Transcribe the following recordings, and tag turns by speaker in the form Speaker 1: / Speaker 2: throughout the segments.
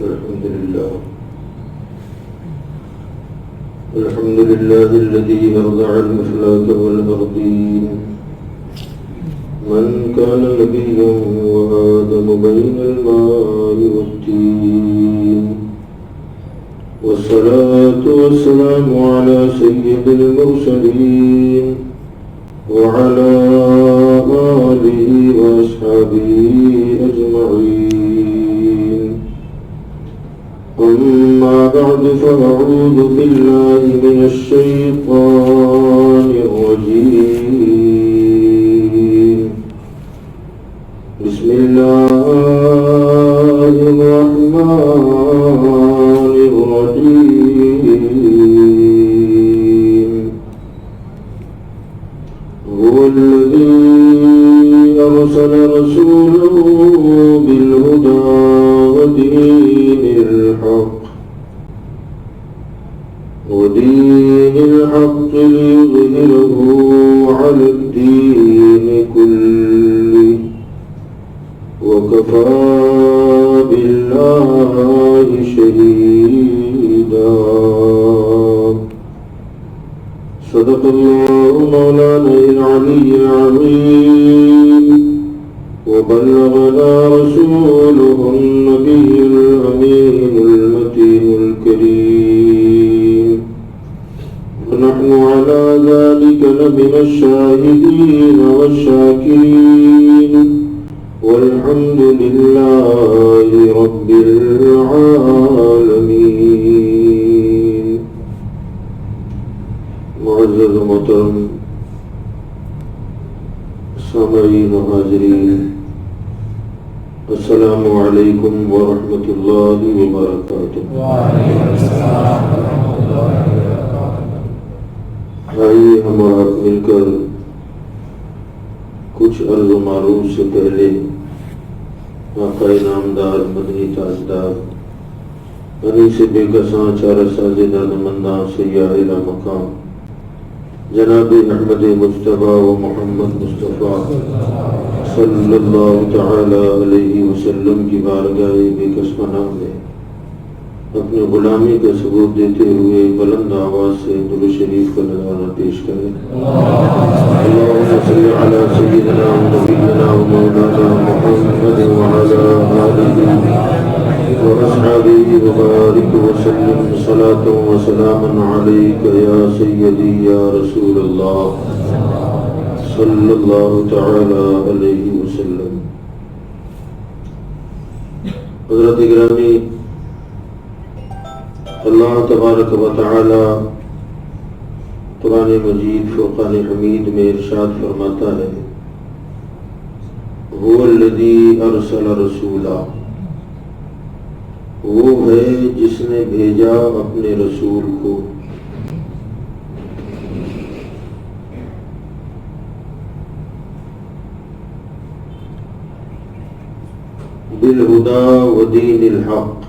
Speaker 1: الحمد لله الذي أرضع الأفلاك والأرضين من كان نبيا وآدم بين الماء والتين والصلاة والسلام على سيد المرسلين وعلى آله وأصحابه أجمعين أما بعد فأعوذ بالله من الشيطان الرجيم بسم الله الرحمن الرحيم هو الذي أرسل رسوله بالهدى ودين الحق ليظهره على الدين كله وكفى بالله شهيدا صدق الله مولانا العلي العظيم وبلغنا رسوله النبي الأمين المتين الكريم ونحن على ذلك لمن الشاهدين والشاكرين والحمد لله رب العالمين. معزز محترم سامعین و حاضرین، السلام علیکم ورحمۃ اللہ وبرکاتہ. آئیے ہم آپ مل کر کچھ عرض و معروف سے پہلے آقا نامدار مدنی تاجدار انیس بے کساں چارہ ساز دادمنداں سیاح الی مقام جناب احمد مجتبیٰ و محمد مصطفیٰ صلی اللہ تعالی علیہ وسلم کی بارگاہ بے کس پناہ میں اپنی غلامی کا ثبوت دیتے ہوئے بلند آواز سے درود شریف کا نذرانہ پیش کریں. اللہم صلی علی سیدنا و نبینا و مولانا محمد وعلی آلہ وأصحابه وبارك وسلم صلاة وسلاما عليك يا سيدي يا رسول الله صلى الله تعالى عليه وسلم. حضرت گرامی، اللہ تبارک و تعالی قرآن مجید فرقان حمید میں ارشاد فرماتا ہے هو الذی ارسل رسولا، وہ ہے جس نے بھیجا اپنے رسول کو بالہدی ودین الحق،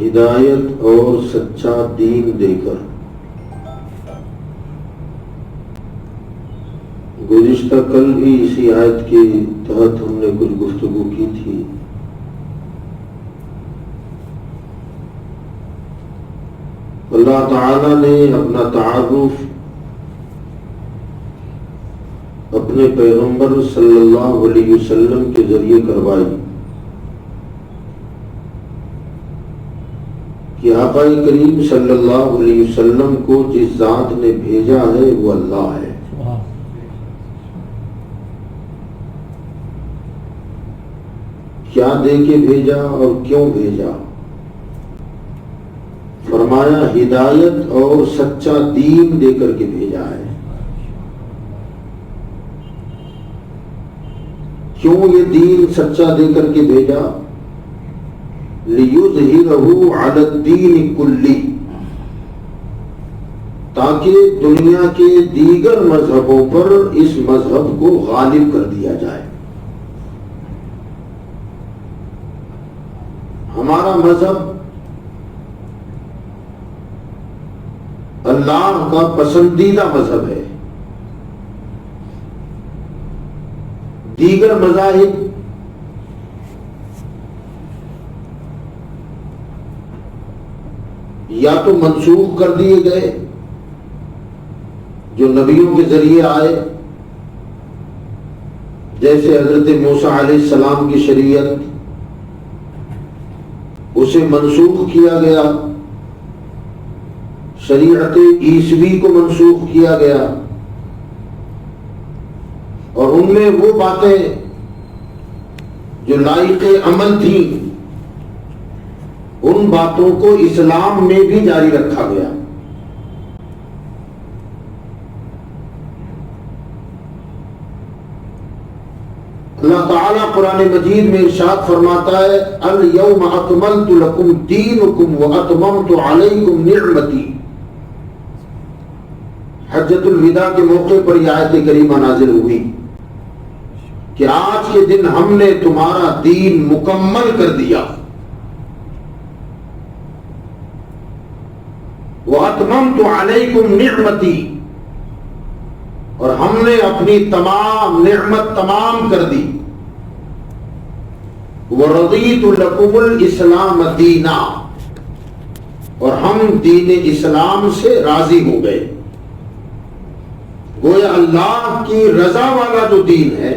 Speaker 1: ہدایت اور سچا دین دے کر. گزشتہ کل بھی اسی آیت کے تحت ہم نے کچھ گفتگو کی تھی. اللہ تعالیٰ نے اپنا تعارف اپنے پیغمبر صلی اللہ علیہ وسلم کے ذریعے کروائی کہ آقا کریم صلی اللہ علیہ وسلم کو جس ذات نے بھیجا ہے وہ اللہ ہے. کیا دے کے بھیجا اور کیوں بھیجا؟ فرمایا ہدایت اور سچا دین دے کر کے بھیجا ہے. کیوں یہ دین سچا دے کر کے بھیجا؟ لِيُظْهِرَهُ عَلَى الدِّينِ كُلِّهِ، تاکہ دنیا کے دیگر مذہبوں پر اس مذہب کو غالب کر دیا جائے. ہمارا مذہب اللہ کا پسندیدہ مذہب ہے. دیگر مذاہب یا تو منسوخ کر دیے گئے جو نبیوں کے ذریعے آئے، جیسے حضرت موسیٰ علیہ السلام کی شریعت، اسے منسوخ کیا گیا، شریعت عیسوی کو منسوخ کیا گیا، اور ان میں وہ باتیں جو لائق عمل تھیں ان باتوں کو اسلام میں بھی جاری رکھا گیا۔ اللہ تعالیٰ قرآن مجید میں ارشاد فرماتا ہے الیوم اکملت لکم دینکم واتممت علیکم نعمتی۔ حجۃ الوداع کے موقع پر یہ آیت کریمہ نازل ہوئی کہ آج کے دن ہم نے تمہارا دین مکمل کر دیا، واتممت علیکم نعمتی، اور ہم نے اپنی تمام نعمت تمام کر دی، وَرَضِيتُ لَكُمُ الْإِسْلَامَ دِينًا، اور ہم دین اسلام سے راضی ہو گئے۔ گویا اللہ کی رضا والا جو دین ہے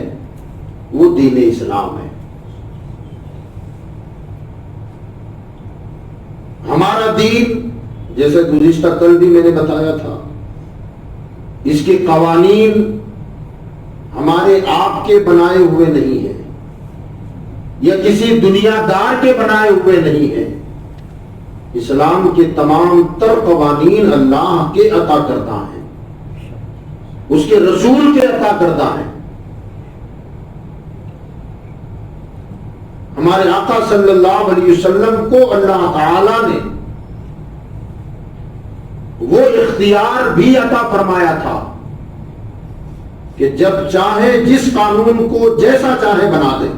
Speaker 1: وہ دین اسلام ہے۔ ہمارا دین، جیسے گزشتہ کل بھی میں نے بتایا تھا، اس کے قوانین ہمارے آپ کے بنائے ہوئے نہیں ہیں یا کسی دنیا دار کے بنائے ہوئے نہیں ہیں۔ اسلام کے تمام تر قوانین اللہ کے عطا کردہ ہیں، اس کے رسول کے عطا کردہ ہیں۔ ہمارے آقا صلی اللہ علیہ وسلم کو اللہ تعالی نے وہ اختیار بھی عطا فرمایا تھا کہ جب چاہے جس قانون کو جیسا چاہے بنا دے۔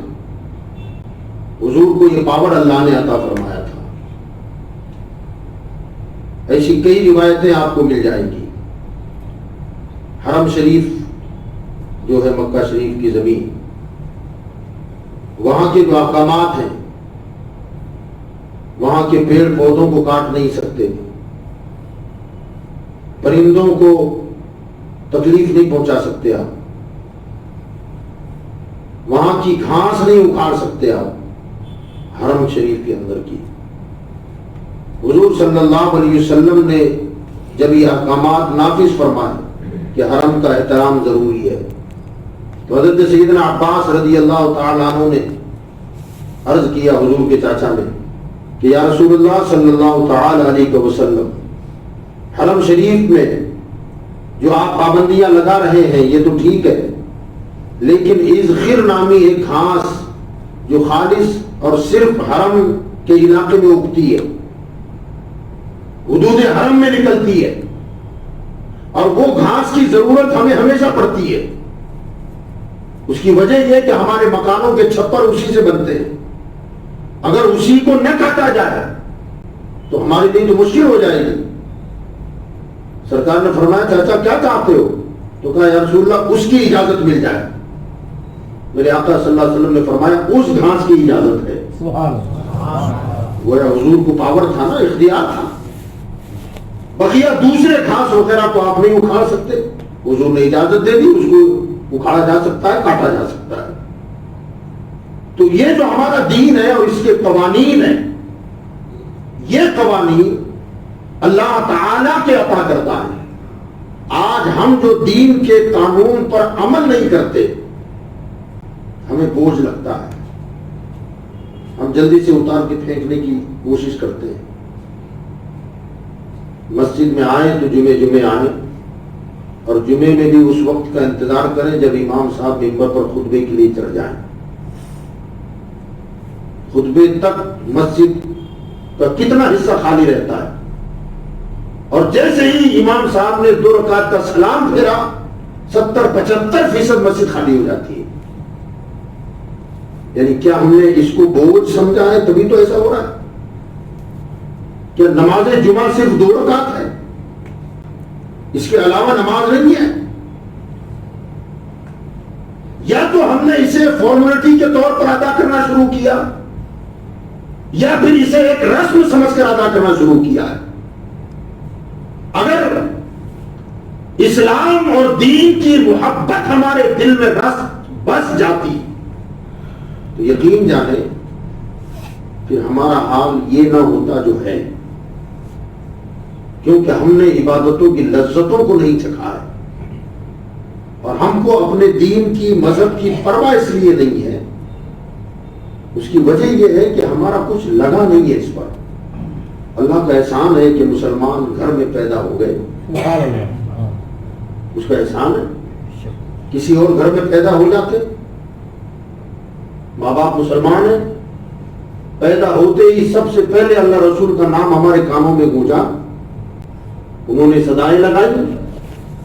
Speaker 1: حضور کو یہ پاور اللہ نے عطا فرمایا تھا۔ ایسی کئی روایتیں آپ کو مل جائیں گی۔ حرم شریف جو ہے مکہ شریف کی زمین، وہاں کے جو احکامات ہیں، وہاں کے پیڑ پودوں کو کاٹ نہیں سکتے، پرندوں کو تکلیف نہیں پہنچا سکتے آپ، وہاں کی گھاس نہیں اکھاڑ سکتے آپ، حرم شریف کے اندر کی۔ حضور صلی اللہ علیہ وسلم نے جب یہ احکامات نافذ فرمائے کہ حرم کا احترام ضروری ہے، تو حضرت سیدنا عباس رضی اللہ تعالی عنہ نے عرض کیا حضور کے چاچا نے کہ یا رسول اللہ صلی اللہ تعالی علیہ وسلم، حرم شریف میں جو آپ پابندیاں لگا رہے ہیں یہ تو ٹھیک ہے، لیکن اذخر نامی ایک گھاس جو خالص اور صرف حرم کے علاقے میں اگتی ہے، حدود حرم میں نکلتی ہے، اور وہ گھاس کی ضرورت ہمیں ہمیشہ پڑتی ہے۔ اس کی وجہ یہ کہ ہمارے مکانوں کے چھپر اسی سے بنتے ہیں، اگر اسی کو نہ کاٹا جائے تو ہمارے لیے تو مشکل ہو جائے گی۔ سرکار نے فرمایا چاچا کیا چاہتے ہو؟ تو کہا یا رسول اللہ اس کی اجازت مل جائے۔ میرے آقا صلی اللہ علیہ وسلم نے فرمایا اس گھاس کی اجازت ہے۔ سبحان اللہ۔ وہ حضور کو پاور تھا نا، اختیار تھا، بقیہ دوسرے گھاس وغیرہ کو آپ نہیں اکھاڑ سکتے، حضور نے اجازت دے دی، اس کو اکھاڑا جا سکتا ہے، کاٹا جا سکتا ہے۔ تو یہ جو ہمارا دین ہے اور اس کے قوانین ہیں، یہ قوانین اللہ تعالی کے عطا کردہ ہیں۔ آج ہم جو دین کے قانون پر عمل نہیں کرتے، ہمیں بوجھ لگتا ہے، ہم جلدی سے اتار کے پھینکنے کی کوشش کرتے ہیں۔ مسجد میں آئیں تو جمعے آئیں، اور جمعے میں بھی اس وقت کا انتظار کریں جب امام صاحب ممبر پر خطبے کے لیے چڑھ جائیں۔ خطبے تک مسجد کا کتنا حصہ خالی رہتا ہے، اور جیسے ہی امام صاحب نے 2 رکعت کا سلام پھیرا 70-75% مسجد خالی ہو جاتی ہے۔ یعنی کیا ہم نے اس کو بوجھ سمجھا ہے تبھی تو ایسا ہو رہا ہے؟ کیا نماز جمعہ صرف 2 رکعت ہے، اس کے علاوہ نماز نہیں ہے؟ یا تو ہم نے اسے فارمیلٹی کے طور پر ادا کرنا شروع کیا، یا پھر اسے ایک رسم سمجھ کر ادا کرنا شروع کیا ہے۔ اگر اسلام اور دین کی محبت ہمارے دل میں بس جاتی تو یقین جانے پھر ہمارا حال یہ نہ ہوتا جو ہے، کیونکہ ہم نے عبادتوں کی لذتوں کو نہیں چکھا ہے، اور ہم کو اپنے دین کی مذہب کی پرواہ اس لیے نہیں ہے، اس کی وجہ یہ ہے کہ ہمارا کچھ لگا نہیں ہے اس پر۔ اللہ کا احسان ہے کہ مسلمان گھر میں پیدا ہو گئے، اس کا احسان ہے۔ کسی اور گھر میں پیدا ہو جاتے، ماں باپ مسلمان ہیں، پیدا ہوتے ہی سب سے پہلے اللہ رسول کا نام ہمارے کانوں میں گونجا، انہوں نے صدائیں لگائی،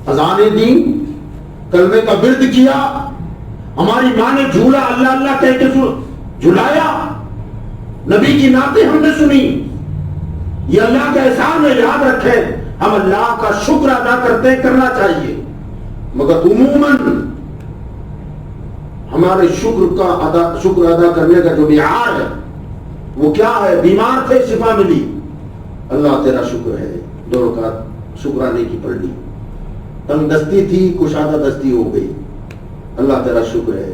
Speaker 1: اذانیں دی، کلمے کا ورد کیا، ہماری ماں نے جھولا اللہ اللہ کہہ کے جھلایا، نبی کی نعتیں ہم نے سنی۔ یہ اللہ کا احسان ہے، یاد رکھیں ہم اللہ کا شکر ادا کرتے کرنا چاہیے، مگر عموماً ہمارے شکر ادا کرنے کا جو معیار ہے وہ کیا ہے؟ بیمار تھے شفا ملی، اللہ تیرا شکر ہے، 2 رکعت شکرانے کی پڑھ لی۔ تنگ دستی تھی، کشادہ دستی ہو گئی، اللہ تیرا شکر ہے۔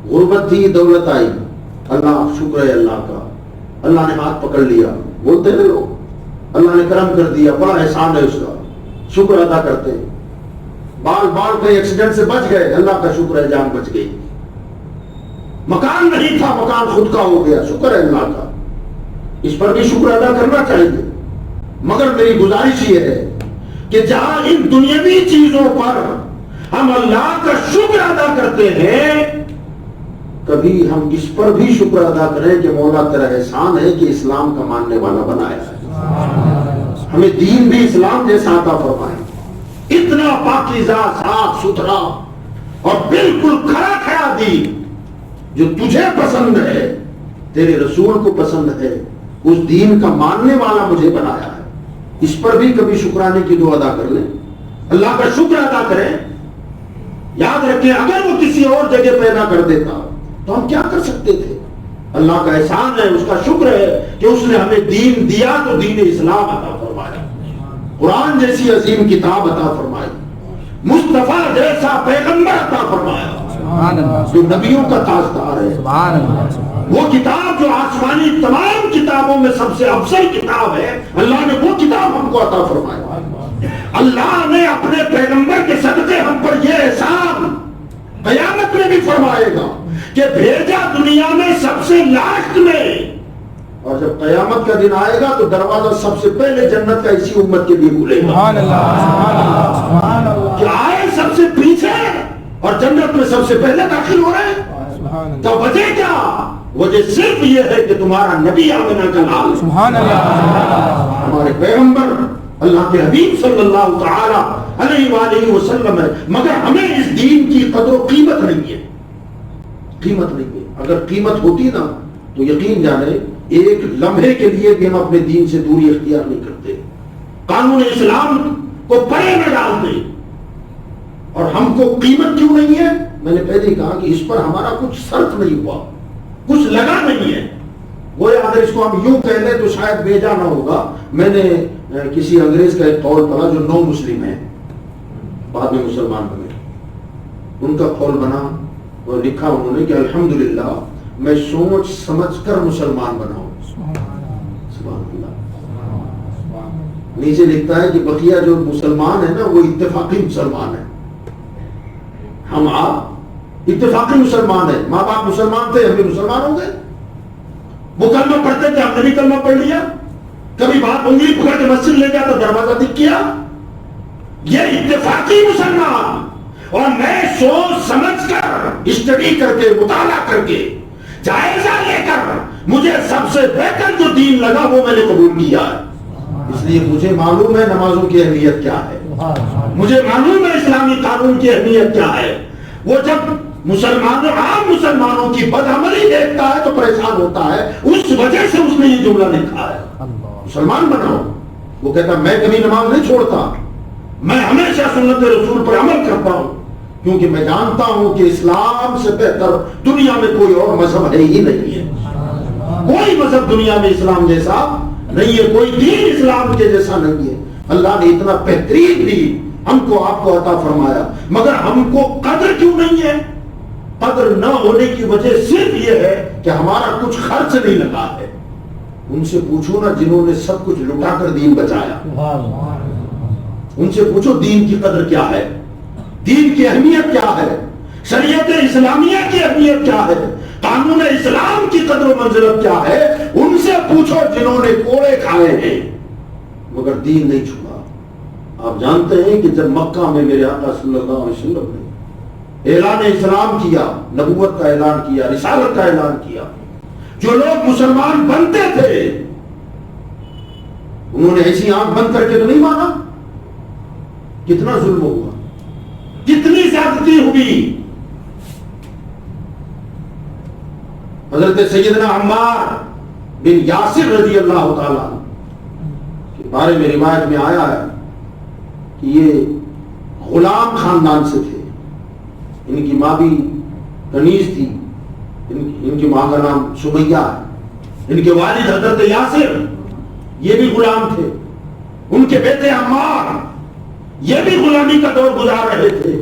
Speaker 1: غربت تھی، دولت آئی، اللہ شکر ہے اللہ کا، اللہ نے ہاتھ پکڑ لیا، بولتے ہیں لوگ اللہ نے کرم کر دیا، بڑا احسان ہے اس کا، شکر ادا کرتے ہیں۔ بال پہ ایکسیڈنٹ سے بچ گئے، اللہ کا شکر ہے جان بچ گئی۔ مکان نہیں تھا، مکان خود کا ہو گیا، شکر ہے اللہ کا، اس پر بھی شکر ادا کرنا چاہیے۔ مگر میری گزارش یہ ہے کہ جہاں ان دنیاوی چیزوں پر ہم اللہ کا شکر ادا کرتے ہیں، کبھی ہم اس پر بھی شکر ادا کریں کہ مولا تیرا احسان ہے کہ اسلام کا ماننے والا بنایا ہے، ہمیں دین بھی اسلام جیسا عطا فرمائے، اتنا پاکیزہ، صاف ستھرا اور بالکل کھرا کھرا دین جو تجھے پسند ہے، تیرے رسول کو پسند ہے، اس دین کا ماننے والا مجھے بنایا ہے۔ اس پر بھی کبھی شکرانے کی دعا ادا کر لیں، اللہ کا شکر ادا کریں۔ یاد رکھیں اگر وہ کسی اور جگہ پیدا کر دیتا تو ہم کیا کر سکتے تھے؟ اللہ کا احسان ہے، اس کا شکر ہے کہ اس نے ہمیں دین دیا تو دین اسلام عطا فرمایا، قرآن جیسی عظیم کتاب عطا فرمائی، مصطفیٰ جیسا پیغمبر عطا فرمایا جو نبیوں کا تاجدار ہے۔ وہ کتاب جو آسمانی تمام کتابوں میں سب سے افضل کتاب ہے، اللہ نے وہ کتاب ہم کو عطا فرمایا۔ اللہ نے اپنے پیغمبر کے صدقے ہم پر یہ احسان قیامت میں بھی فرمائے گا کہ بھیجا دنیا میں سب سے لاسٹ میں، اور جب قیامت کا دن آئے گا تو دروازہ سب سے پہلے جنت کا اسی امت کے لیے کھلے گا کہ آئے سب سے پیچھے اور جنت میں سب سے پہلے داخل ہو رہے ہیں۔ تو وجہ کیا؟ وجہ صرف یہ ہے کہ تمہارا نبی آمنہ کا نام ہمارے پیغمبر اللہ کے حبیب صلی اللہ تعالی علیہ وآلہ وسلم ہے، مگر ہمیں اس دین کی قدر و قیمت نہیں ہے، قیمت نہیں ہے۔ اگر قیمت ہوتی نا تو یقین جانے ایک لمحے کے لیے بھی ہم اپنے دین سے دوری اختیار نہیں کرتے، قانون اسلام کو پرے نہ ڈالتے۔ اور ہم کو قیمت کیوں نہیں ہے؟ میں نے پہلے کہا کہ اس پر ہمارا کچھ صرف نہیں ہوا، کچھ لگا نہیں ہے۔ وہ اگر اس کو ہم یوں کہہ لیں تو شاید بھیجا نہ ہوگا۔ میں نے کسی انگریز کا ایک قول پڑھا جو نو مسلم ہے، بعد میں مسلمان بنے، ان کا قول بنا اور لکھا انہوں نے کہ الحمدللہ میں سوچ سمجھ کر مسلمان بنا ہوں۔ سبحان اللہ۔ نیچے لکھتا ہے کہ بقیہ جو مسلمان ہیں نا وہ اتفاقی مسلمان ہیں، ہم آپ اتفاقی مسلمان ہیں، ماں باپ مسلمان تھے ہم بھی مسلمان ہو گئے، وہ کلمہ پڑھتے تھے ہم نے بھی کلمہ پڑھ لیا، کبھی باپ انگلی پکڑ کے مسجد لے جاتا دروازہ دکھ کیا، یہ اتفاقی مسلمان۔ اور میں سوچ سمجھ کر اسٹڈی کر کے مطالعہ کر کے جائزہ لے کر مجھے سب سے بہتر جو دین لگا وہ میں نے قبول کیا ہے۔ اس لیے مجھے معلوم ہے نمازوں کی اہمیت کیا ہے، مجھے معلوم ہے اسلامی قانون کی اہمیت کیا ہے۔ وہ جب مسلمانوں عام مسلمانوں کی بدعملی دیکھتا ہے تو پریشان ہوتا ہے، اس وجہ سے اس نے یہ جملہ لکھا ہے مسلمان بناؤ۔ وہ کہتا میں کبھی نماز نہیں چھوڑتا، میں ہمیشہ سنت رسول پر عمل کرتا ہوں، کیونکہ میں جانتا ہوں کہ اسلام سے بہتر دنیا میں کوئی اور مذہب ہے ہی نہیں ہے، کوئی مذہب دنیا میں اسلام جیسا نہیں ہے، کوئی دین اسلام کے جیسا نہیں ہے۔
Speaker 2: اللہ نے اتنا بہترین دین ہم کو آپ کو عطا فرمایا، مگر ہم کو قدر کیوں نہیں ہے؟ قدر نہ ہونے کی وجہ صرف یہ ہے کہ ہمارا کچھ خرچ نہیں لگا ہے۔ ان سے پوچھو نا جنہوں نے سب کچھ لٹا کر دین بچایا، ان سے پوچھو دین کی قدر کیا ہے، دین کی اہمیت کیا ہے، شریعت اسلامیہ کی اہمیت کیا ہے، قانون اسلام کی قدر و منزلت کیا ہے، ان سے پوچھو جنہوں نے کوڑے کھائے ہیں مگر دین نہیں چھوڑا۔ آپ جانتے ہیں کہ جب مکہ میں میرے آقا صلی اللہ علیہ وسلم نے اعلان اسلام کیا، نبوت کا اعلان کیا، رسالت کا اعلان کیا، جو لوگ مسلمان بنتے تھے انہوں نے ایسی آنکھ بند کر کے تو نہیں مانا۔ کتنا ظلم ہوا، کتنی زیادتی ہوئی۔ حضرت سیدنا عمار بن یاسر رضی اللہ تعالیٰ کے بارے میں روایت میں آیا ہے کہ یہ غلام خاندان سے تھے، ان کی ماں بھی کنیز تھی، ان کی ماں کا نام سمیہ ہے، ان کے والد حضرت یاسر یہ بھی غلام تھے، ان کے بیٹے عمار یہ بھی غلامی کا دور گزار رہے تھے،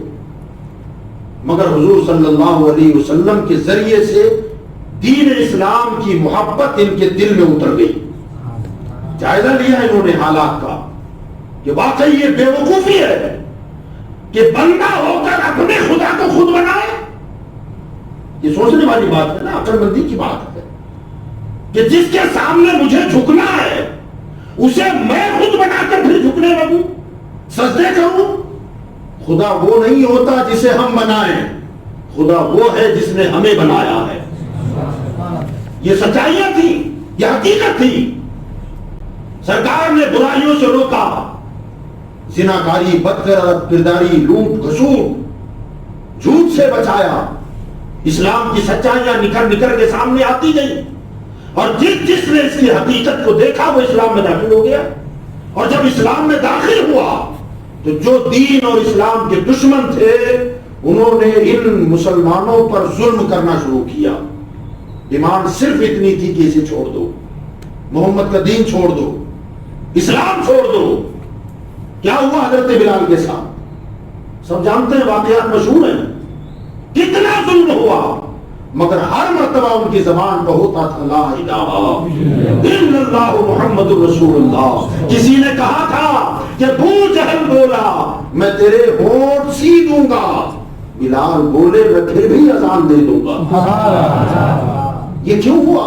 Speaker 2: مگر حضور صلی اللہ علیہ وسلم کے ذریعے سے دین اسلام کی محبت ان کے دل میں اتر گئی۔ جائزہ لیا انہوں نے حالات کا کہ واقعی یہ بے وقوفی ہے کہ بندہ ہو کر اپنے خدا کو خود بنائے۔ یہ سوچنے والی بات ہے نا، عقل مندی کی بات ہے کہ جس کے سامنے مجھے جھکنا ہے اسے میں خود بنا کر پھر جھکنے لگوں، سجدے کروں۔ خدا وہ نہیں ہوتا جسے ہم بنائیں، خدا وہ ہے جس نے ہمیں بنایا ہے۔ یہ سچائیاں تھی، یہ حقیقت تھی۔ سرکار نے برائیوں سے روکا، زناکاری، بدکرداری، لوٹ گھسوٹ، جھوٹ سے بچایا۔ اسلام کی سچائیاں نکھر نکھر کے سامنے آتی گئی، اور جس نے اس کی حقیقت کو دیکھا وہ اسلام میں داخل ہو گیا۔ اور جب اسلام میں داخل ہوا تو جو دین اور اسلام کے دشمن تھے انہوں نے ان مسلمانوں پر ظلم کرنا شروع کیا۔ ڈیمانڈ صرف اتنی تھی کہ اسے چھوڑ دو، محمد کا دین چھوڑ دو، اسلام چھوڑ دو۔ کیا ہوا حضرت بلال کے ساتھ؟ سب جانتے ہیں، واقعات مشہور ہیں، کتنا ظلم ہوا، مگر ہر مرتبہ ان کی زبان پر ہوتا تھا لا الہ الا اللہ محمد الرسول اللہ۔ کسی نے کہا تھا کہ ابو جہل بولا میں تیرے ہونٹ سی دوں گا، بلال بولے میں پھر بھی اذان دے دوں گا۔ یہ کیوں ہوا؟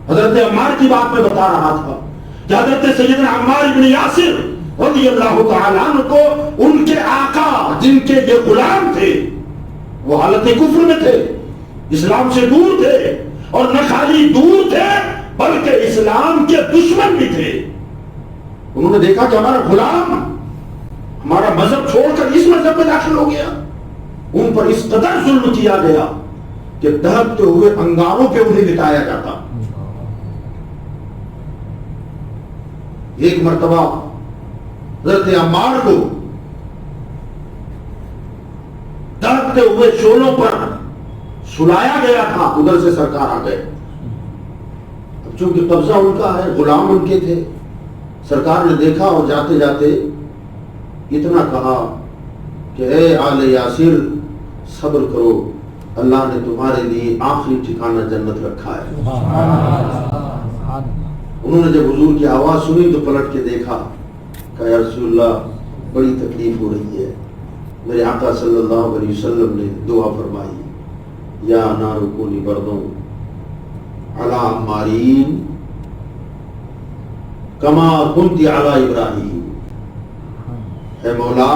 Speaker 2: حضرت عمار کی بات میں بتا رہا تھا کہ حضرت سیدنا عمار بن یاسر رضی اللہ تعالیٰ عنہ کو ان کے آقا جن کے یہ غلام تھے وہ حالت کفر میں تھے، اسلام سے دور تھے، اور نہ خالی دور تھے بلکہ اسلام کے دشمن بھی تھے۔ انہوں نے دیکھا کہ ہمارا غلام ہمارا مذہب چھوڑ کر اس مذہب میں داخل ہو گیا۔ ان پر اس قدر ظلم کیا گیا کہ دہکتے ہوئے انگاروں پہ انہیں لٹایا جاتا۔ ایک مرتبہ حضرت عمار کو دہکتے ہوئے شولوں پر سلایا گیا تھا، ادھر سے سرکار آ گئے۔ اب چونکہ قبضہ ان کا ہے، غلام ان کے تھے، سرکار نے دیکھا اور جاتے جاتے اتنا کہا کہ اے آل یاسر صبر کرو، اللہ نے تمہارے لیے آخری ٹھکانہ جنت رکھا ہے۔ انہوں نے جب حضور کی آواز سنی تو پلٹ کے دیکھا کہ یا رسول اللہ بڑی تکلیف ہو رہی ہے۔ میرے آقا صلی اللہ علیہ وسلم نے دعا فرمائی یا نار کونی بردوں علی عمارین کما کنت علی ابراہیم۔ اے مولا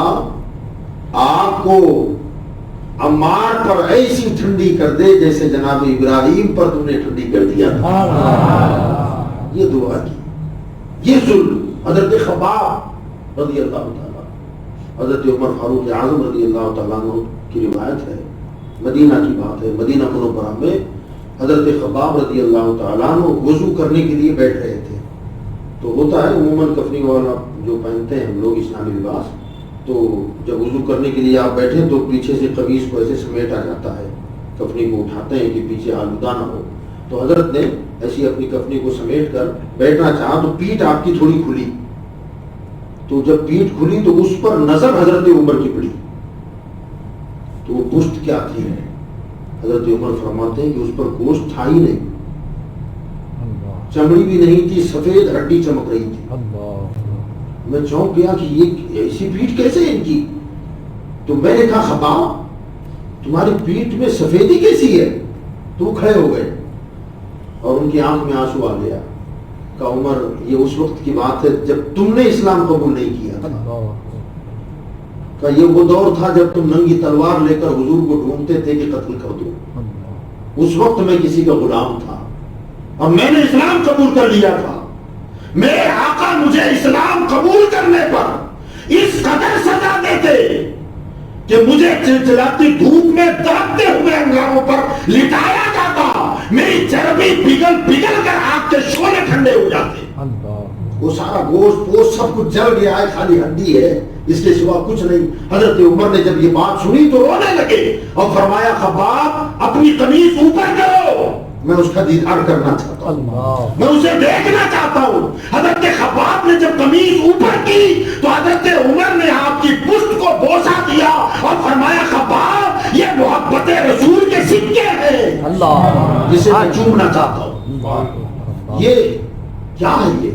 Speaker 2: آگ کو عمار پر ایسی ٹھنڈی کر دے جیسے جناب ابراہیم پر تم نے ٹھنڈی کر دیا تھا۔ یہ دعا کی۔ یہ ظلم حضرت خباب رضی اللہ تعالیٰ، حضرت عمر فاروق اعظم رضی اللہ تعالیٰ عنہ کی روایت ہے، مدینہ کی بات ہے، مدینہ منورہ میں حضرت خباب رضی اللہ تعالیٰ عنہ وضو کرنے کے لیے بیٹھ رہے تھے۔ تو ہوتا ہے عموماً کفنی والا جو پہنتے ہیں ہم لوگ اسلامی لباس، تو جب وضو کرنے کے لیے آپ بیٹھے تو پیچھے سے قمیص کو ایسے سمیٹا جاتا ہے، کفنی کو اٹھاتے ہیں کہ پیچھے آلودہ نہ ہو۔ تو حضرت نے ایسی اپنی کفنی کو سمیٹ کر بیٹھنا چاہا تو پیٹھ آپ کی تھوڑی کھلی، تو جب پیٹھ کھلی تو اس پر نظر حضرت عمر کی پڑی، تو وہ پشت کیا تھی؟ حضرت عمر فرماتے ہیں کہ اس پر گوشت تھا ہی نہیں، چمڑی بھی نہیں تھی، سفید ہڈی چمک رہی تھی۔ میں چونک گیا کہ یہ ایسی پیٹھ کیسے ان کی؟ تو میں نے کہا خباب تمہاری پیٹھ میں سفیدی کیسی ہے؟ تو وہ کھڑے ہو گئے اور ان کی آنکھ میں آنسو آ گیا۔ کہا عمر یہ اس وقت کی بات ہے جب تم نے اسلام قبول نہیں کیا تھا، کہ یہ وہ دور تھا جب تم ننگی تلوار لے کر حضور کو ڈھونڈتے تھے کہ قتل کر دو۔ اس وقت میں کسی کا غلام تھا اور میں نے اسلام قبول کر لیا تھا۔ میرے آقا مجھے اسلام قبول کرنے پر اس قدر سزا دیتے کہ مجھے چلچلاتی دھوپ میں دبتے ہوئے انگاروں پر لٹایا جاتا، میری چربی پگھل پگھل کر آگ کے شعلے ٹھنڈے ہو جاتے۔ وہ سارا گوشت وہ سب کچھ جل گیا ہے، خالی ہڈی ہے، اس کے سوا کچھ نہیں۔ حضرت عمر نے جب یہ بات سنی تو رونے لگے اور فرمایا خباب اپنی قمیص اوپر کرو، میں اس کا دیدار کرنا چاہتا ہوں، میں اسے دیکھنا چاہتا ہوں۔ حضرت خباب نے جب قمیص اوپر کی تو حضرت عمر نے آپ کی پشت کو بوسہ دیا اور فرمایا خباب یہ محبت رسول کے سکے ہیں جسے میں چومنا چاہتا ہوں۔ یہ کیا ہے؟ یہ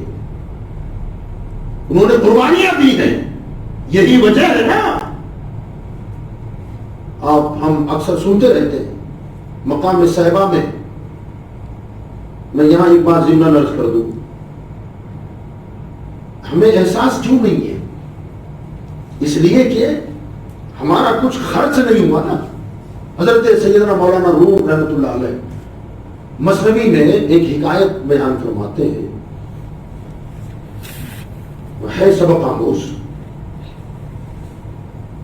Speaker 2: انہوں نے قربانیاں دی ہیں، یہی وجہ ہے نا۔ آپ ہم اکثر سنتے رہتے ہیں مقام صحابہ میں یہاں ایک بات ضمن عرض کر دوں، ہمیں احساس کیوں نہیں ہے؟ اس لیے کہ ہمارا کچھ خرچ نہیں ہوا نا۔ حضرت سیدنا مولانا روم رحمۃ اللہ علیہ مثنوی میں ایک حکایت بیان فرماتے ہیں، ہے سبق آموز،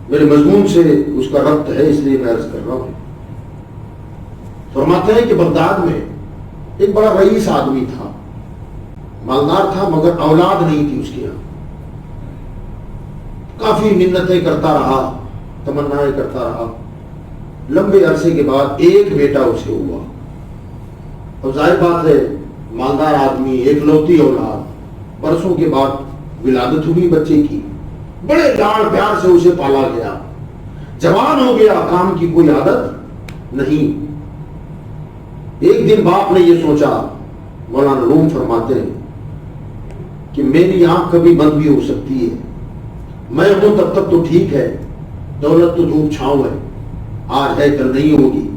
Speaker 2: میرے مضمون سے اس کا ربط ہے اس لیے میں عرض کر رہا ہوں۔ فرماتے ہیں کہ بغداد میں ایک بڑا رئیس آدمی تھا، مالدار تھا مگر اولاد نہیں تھی اس کے یہاں۔ کافی منتیں کرتا رہا، تمنائیں کرتا رہا، لمبے عرصے کے بعد ایک بیٹا اسے ہوا۔ اور ظاہر بات ہے مالدار آدمی، ایک لوتی اولاد، برسوں کے بعد ولادت ہوئی بچے کی، بڑے لاڑ پیار سے اسے پالا گیا، جوان ہو گیا، کام کی کوئی عادت نہیں۔ ایک دن باپ نے یہ سوچا، مولانا روم فرماتے ہیں کہ میری آنکھ کبھی بند بھی ہو سکتی ہے، میں ہوں تب تک تو ٹھیک ہے، دولت تو دھوپ چھاؤں ہے، آج ہے کل نہیں ہوگی،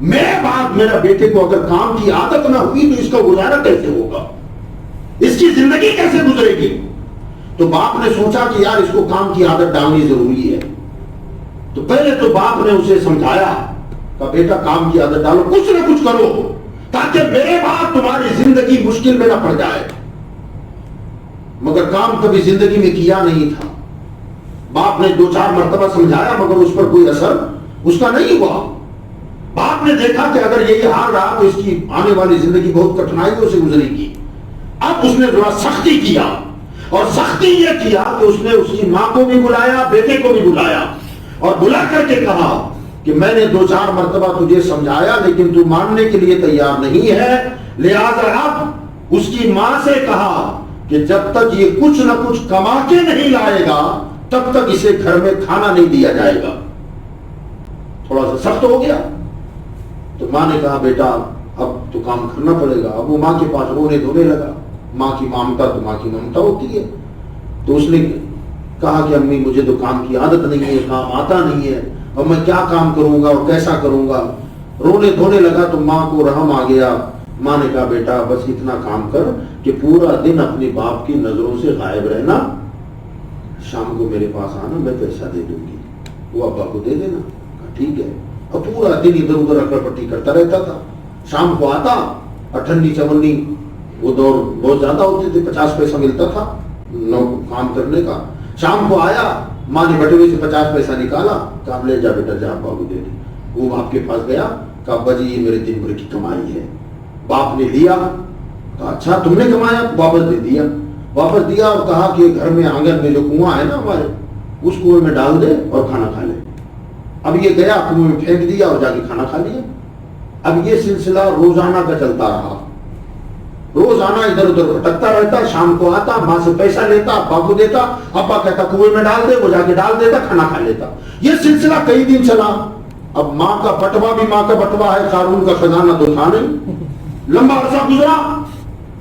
Speaker 2: میرے بعد میرا بیٹے کو اگر کام کی عادت نہ ہوئی تو اس کا گزارا کیسے ہوگا، اس کی زندگی کیسے گزرے گی؟ تو باپ نے سوچا کہ یار اس کو کام کی عادت ڈالنی ضروری ہے۔ تو پہلے تو باپ نے اسے سمجھایا کہ بیٹا کام کی عادت ڈالو، کچھ نہ کچھ کرو تاکہ میرے بعد تمہاری زندگی مشکل میں نہ پڑ جائے۔ مگر کام کبھی زندگی میں کیا نہیں تھا۔ باپ نے 2-4 مرتبہ سمجھایا مگر اس پر کوئی اثر اس کا نہیں ہوا۔ باپ نے دیکھا کہ اگر یہی حال رہا تو اس کی آنے والی زندگی بہت کٹھنائیوں سے گزرے گی۔ اب اس نے تھوڑا سختی کیا، اور سختی یہ کیا کہ اس نے اس کی ماں کو بھی بلایا، بیٹے کو بھی بلایا، اور بلا کر کے کہا کہ میں نے 2-4 مرتبہ تجھے سمجھایا لیکن تو ماننے کے لیے تیار نہیں ہے، لہذا اب اس کی ماں سے کہا کہ جب تک یہ کچھ نہ کچھ کما کے نہیں لائے گا تب تک اسے گھر میں کھانا نہیں دیا جائے گا۔ تھوڑا سا سخت ہو گیا تو ماں نے کہا بیٹا اب تو کام کرنا پڑے گا۔ اب وہ ماں کے پاس رونے دھونے لگا، ماں کی ممتا تو ماں کی ممتا ہوتی ہے۔ تو اس نے کہا کہ امی مجھے تو کام کی عادت نہیں ہے، کام آتا نہیں ہے، اور میں کیا کام کروں گا اور کیسا کروں گا۔ رونے دھونے لگا تو ماں کو رحم آ گیا۔ ماں نے کہا بیٹا بس اتنا کام کر کہ پورا دن اپنے باپ کی نظروں سے غائب رہنا، شام کو میرے پاس آنا، میں پیسہ دے دوں گی، وہ ابا کو دے دینا۔ کہا ٹھیک ہے۔ اور پورا دن ادھر ادھر اکڑ پٹی کرتا رہتا تھا۔ شام کو آتا اور ٹھنڈی چمنی، وہ دور بہت زیادہ ہوتے تھے، 50 پیسہ ملتا تھا کام کرنے کا۔ شام کو آیا، ماں نے بٹوے سے 50 پیسہ نکالا، کہا لے جا بیٹا جا ابا کو دے دے۔ وہ باپ کے پاس گیا، کہا ابا جی یہ میرے دن بھر کی کمائی ہے۔ باپ نے لیا، کہا اچھا تم نے کمایا؟ واپس دے دیا۔ واپس دیا اور کہا کہ گھر میں آنگن میں جو کنواں ہے نا ہمارے، اس کنویں میں ڈال دے اور کھانا کھا لے۔ اب یہ گیا کنویں میں پھینک دیا اور جا کے کھانا کھا لیا۔ اب یہ سلسلہ روزانہ کا چلتا رہا۔ روزانہ ادھر ادھر بھٹکتا رہتا، شام کو آتا، ماں سے پیسہ لیتا، ابا کو دیتا، ابا کہتا کنویں میں ڈال دے، وہ جا کے ڈال دیتا، کھانا کھا لیتا۔ یہ سلسلہ کئی دن چلا۔ اب ماں کا بٹوا بھی ماں کا بٹوا ہے، قارون کا خزانہ تو تھا نہیں۔ لمبا عرصہ گزرا،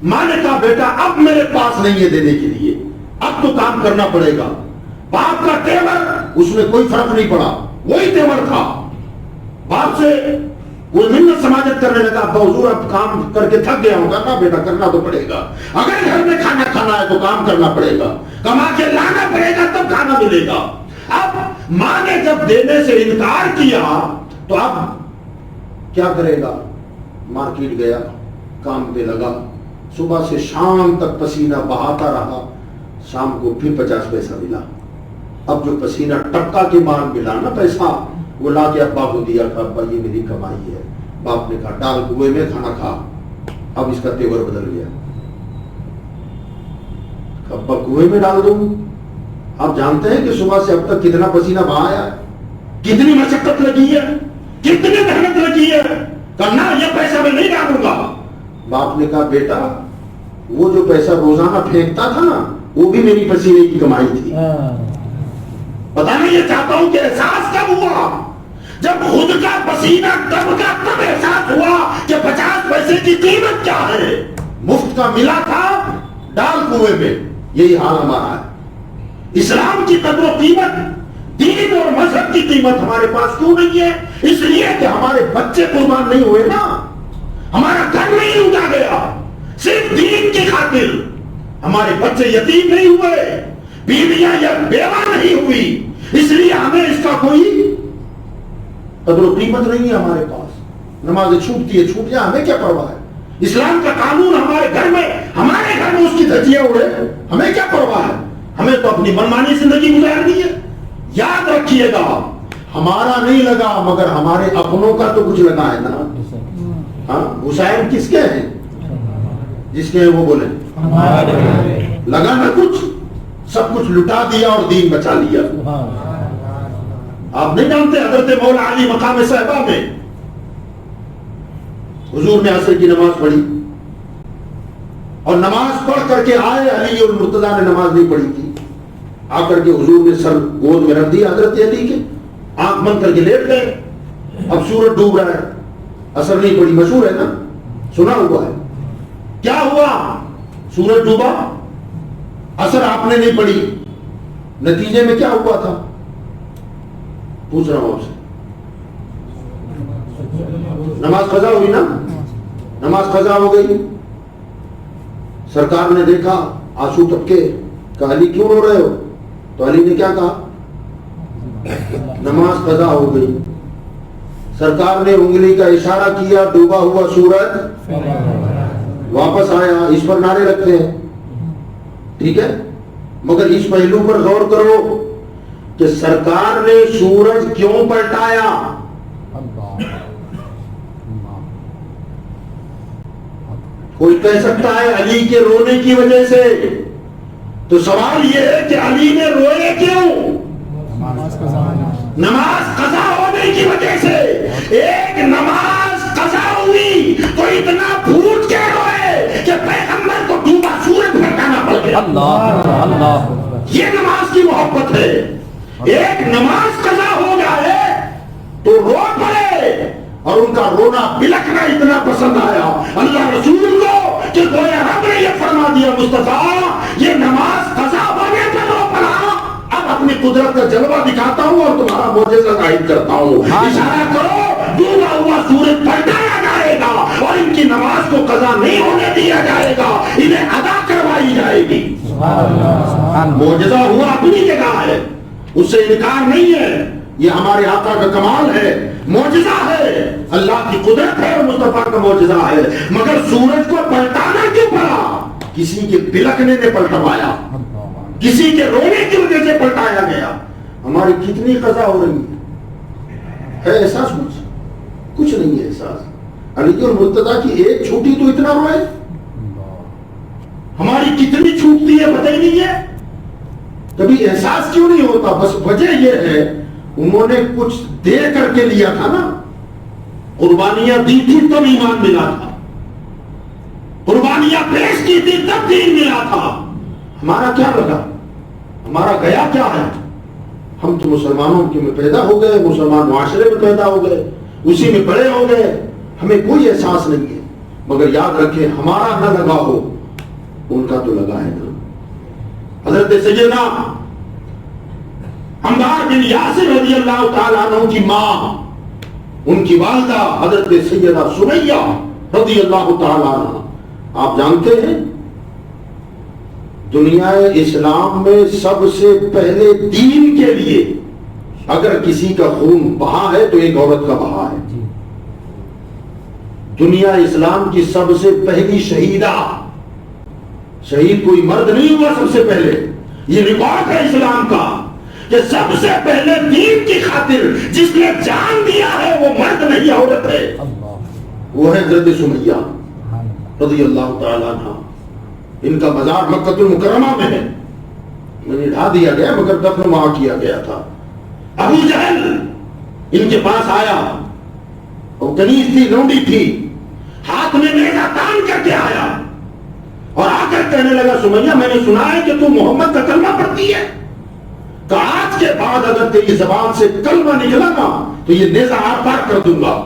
Speaker 2: ماں نے کہا بیٹا اب میرے پاس نہیں ہے دینے کے لیے، اب تو کام کرنا پڑے گا۔ باپ کا تیور، اس میں کوئی فرق نہیں پڑا، وہی تیور تھا۔ باپ سے وہ منت سماجت کرنے لگا، ابا حضور اب کام کر کے تھک گیا ہوگا، کہا بیٹا کرنا تو پڑے گا، اگر گھر میں کھانا کھانا ہے تو کام کرنا پڑے گا، کما کے لانا پڑے گا تب کھانا ملے گا۔ اب ماں نے جب دینے سے انکار کیا تو اب کیا کرے گا؟ مارکیٹ گیا، کام پہ لگا، صبح سے شام تک پسینہ بہاتا رہا، شام کو پھر 50 پیسہ ملا۔ اب جو پسینہ ٹپکا کے بعد ملا نا پیسہ، وہ لا کے ابا کو دیا، کہ ابا یہ میری کمائی ہے۔ باپ نے کہا ڈال کنویں میں، کھانا کھا۔ اب اس کا تیور بدل گیا، ابا کنویں میں ڈال دوں؟ آپ جانتے ہیں کہ صبح سے اب تک کتنا پسینہ بہایا ہے، کتنی مشقت لگی ہے، کتنی محنت لگی ہے، کرنا یہ پیسہ میں نہیں ڈالوں گا۔ باپ نے کہا بیٹا وہ جو پیسہ روزانہ پھینکتا تھا نا، وہ بھی میری پسینے کی کمائی تھی۔ بتانا یہ چاہتا ہوں کہ احساس کب ہوا؟ جب خود کا پسینہ ٹپکا تب احساس ہوا کہ 50 پیسے کی قیمت کیا ہے۔ مفت کا ملا تھا، ڈال کنویں میں۔ یہی حال ہمارا ہے۔ اسلام کی قدر و قیمت، دین اور مذہب کی قیمت ہمارے پاس کیوں نہیں ہے؟ اس لیے کہ ہمارے بچے قربان نہیں ہوئے نا، ہمارا گھر نہیں لوٹا گیا صرف دین کی خاطر، ہمارے بچے یتیم نہیں ہوئے، بیویاں یا بیوہ نہیں ہوئی، اس لیے ہمیں اس کا کوئی قدر و قیمت نہیں ہے ہمارے پاس۔ نمازیں چھوٹتی ہے، چھوٹ جائے، ہمیں کیا پرواہ ہے؟ اسلام کا قانون ہمارے گھر میں اس کی دھجیاں اڑے، ہمیں کیا پرواہ ہے؟ ہمیں تو اپنی منمانی زندگی گزارنی ہے۔ یاد رکھیے گا ہمارا نہیں لگا مگر ہمارے اپنوں کا تو کچھ لگا ہے نا۔ ہاں حسین کس کے ہیں؟ جس کے ہیں وہ بولیں لگا نا کچھ، سب کچھ لٹا دیا اور دین بچا لیا۔ آپ نہیں جانتے حضرت مولا علی مقام صحابہ میں حضور نے عصر کی نماز پڑھی اور نماز پڑھ کر کے آئے، علی اور مرتضیٰ نے نماز نہیں پڑھی تھی، آ کر کے حضور نے سر گود میں رکھ دیا حضرت علی کے، آنکھ بند کر کے لیٹ گئے۔ اب سورج ڈوب رہا ہے، عصر نہیں پڑھی، مشہور ہے نا، سنا ہوا ہے۔ کیا ہوا؟ سورج ڈوبا، عصر آپ نے نہیں پڑھی، نتیجے میں کیا ہوا تھا؟ پوچھ رہا ہوں آپ سے، نماز قضا ہوئی نا؟ نماز قضا ہو گئی، سرکار نے دیکھا، آنسو ٹپکے، کہا علی کیوں رو رہے ہو؟ تو علی نے کیا کہا؟ نماز قضا ہو گئی۔ سرکار نے انگلی کا اشارہ کیا، ڈوبا ہوا سورج واپس آیا۔ اس پر نعرے رکھتے ہیں، ٹھیک ہے، مگر اس پہلو پر غور کرو کہ سرکار نے سورج کیوں پلٹایا؟ کوئی کہہ سکتا ہے علی کے رونے کی وجہ سے، تو سوال یہ ہے کہ علی نے روئے کیوں؟ نماز قضا ہونے کی وجہ سے۔ ایک نماز قضا ہوئی تو اتنا پھوٹ کے روئے کہ پیغمبر کو ڈوبا سورج پلٹانا پڑ گیا۔ یہ نماز کی محبت ہے۔ ایک نماز قضا ہو جائے تو رو پڑے، اور ان کا رونا بلکنا اتنا پسند آیا اللہ رسول کو کہ گویا رب نے یہ فرما دیا مصطفیٰ یہ نماز قضا ہونے پر رو پڑا، اب اپنی قدرت کا جلوہ دکھاتا ہوں اور تمہارا معجزہ ظاہر کرتا ہوں، اشارہ کرو، ڈوبا ہوا سورج پلٹایا جائے گا اور ان کی نماز کو قضا نہیں ہونے دیا جائے گا، انہیں ادا کروائی جائے گی۔ معجزہ ہوا اپنی جگہ ہے، اس سے انکار نہیں ہے، یہ ہمارے آقا کا کمال ہے، معجزہ ہے، اللہ کی قدرت ہے اور مصطفیٰ کا معجزہ ہے، مگر سورج کو پلٹانا کیوں پڑا؟ کسی کے بلکنے نے پلٹوایا، کسی کے رونے کی وجہ سے پلٹایا گیا۔ ہماری کتنی قضا ہو رہی ہے احساس؟ کچھ نہیں ہے احساس۔ علی اور مرتضیٰ کی ایک چھوٹی تو اتنا روئے، ہماری کتنی چھوٹتی ہے پتہ ہی نہیں ہے، کبھی احساس کیوں نہیں ہوتا؟ بس وجہ یہ ہے انہوں نے کچھ دے کر کے لیا تھا نا، قربانیاں دی تھی تب ایمان ملا تھا، قربانیاں پیش کی تھی تب دین ملا تھا. ہمارا کیا لگا؟ ہمارا گیا کیا ہے؟ ہم تو مسلمانوں کے میں پیدا ہو گئے، مسلمان معاشرے میں پیدا ہو گئے، اسی میں بڑے ہو گئے، ہمیں کوئی احساس نہیں ہے. مگر یاد رکھیں ہمارا نہ لگا ہو، ان کا تو لگا ہے نا. حضرت سیدنا عمار بن یاسر رضی اللہ تعالیٰ عنہ کی ماں، ان کی والدہ حضرت سیدہ سمیہ رضی اللہ تعالیٰ عنہ، آپ جانتے ہیں دنیا اسلام میں سب سے پہلے دین کے لیے اگر کسی کا خون بہا ہے تو ایک عورت کا بہا ہے. دنیا اسلام کی سب سے پہلی شہیدہ، شہید کوئی مرد نہیں ہوا سب سے پہلے، یہ ریکارڈ ہے اسلام کا کہ سب سے پہلے دین کی خاطر جس نے جان دیا ہے وہ مرد نہیں عورت ہے، وہ ہے حضرت سمیہ رضی اللہ تعالیٰ عنہ. ان کا مزار مکہ المکرمہ میں ہے، میں نے ڈھا دیا گیا مگر دفن وہاں کیا گیا تھا. ابو جہل ان کے پاس آیا، وہ کنیز تھی، لونڈی تھی، ہاتھ میں نیزہ تان کر کے آیا اور آ کر کہنے لگا سمیہ میں نے سنا ہے کہ تو محمد کا کلمہ پڑھتی ہے، کہ آج کے بعد اگر تیری زبان سے کلمہ نکلا نا تو یہ نیزہ آر پار کر دوں گا.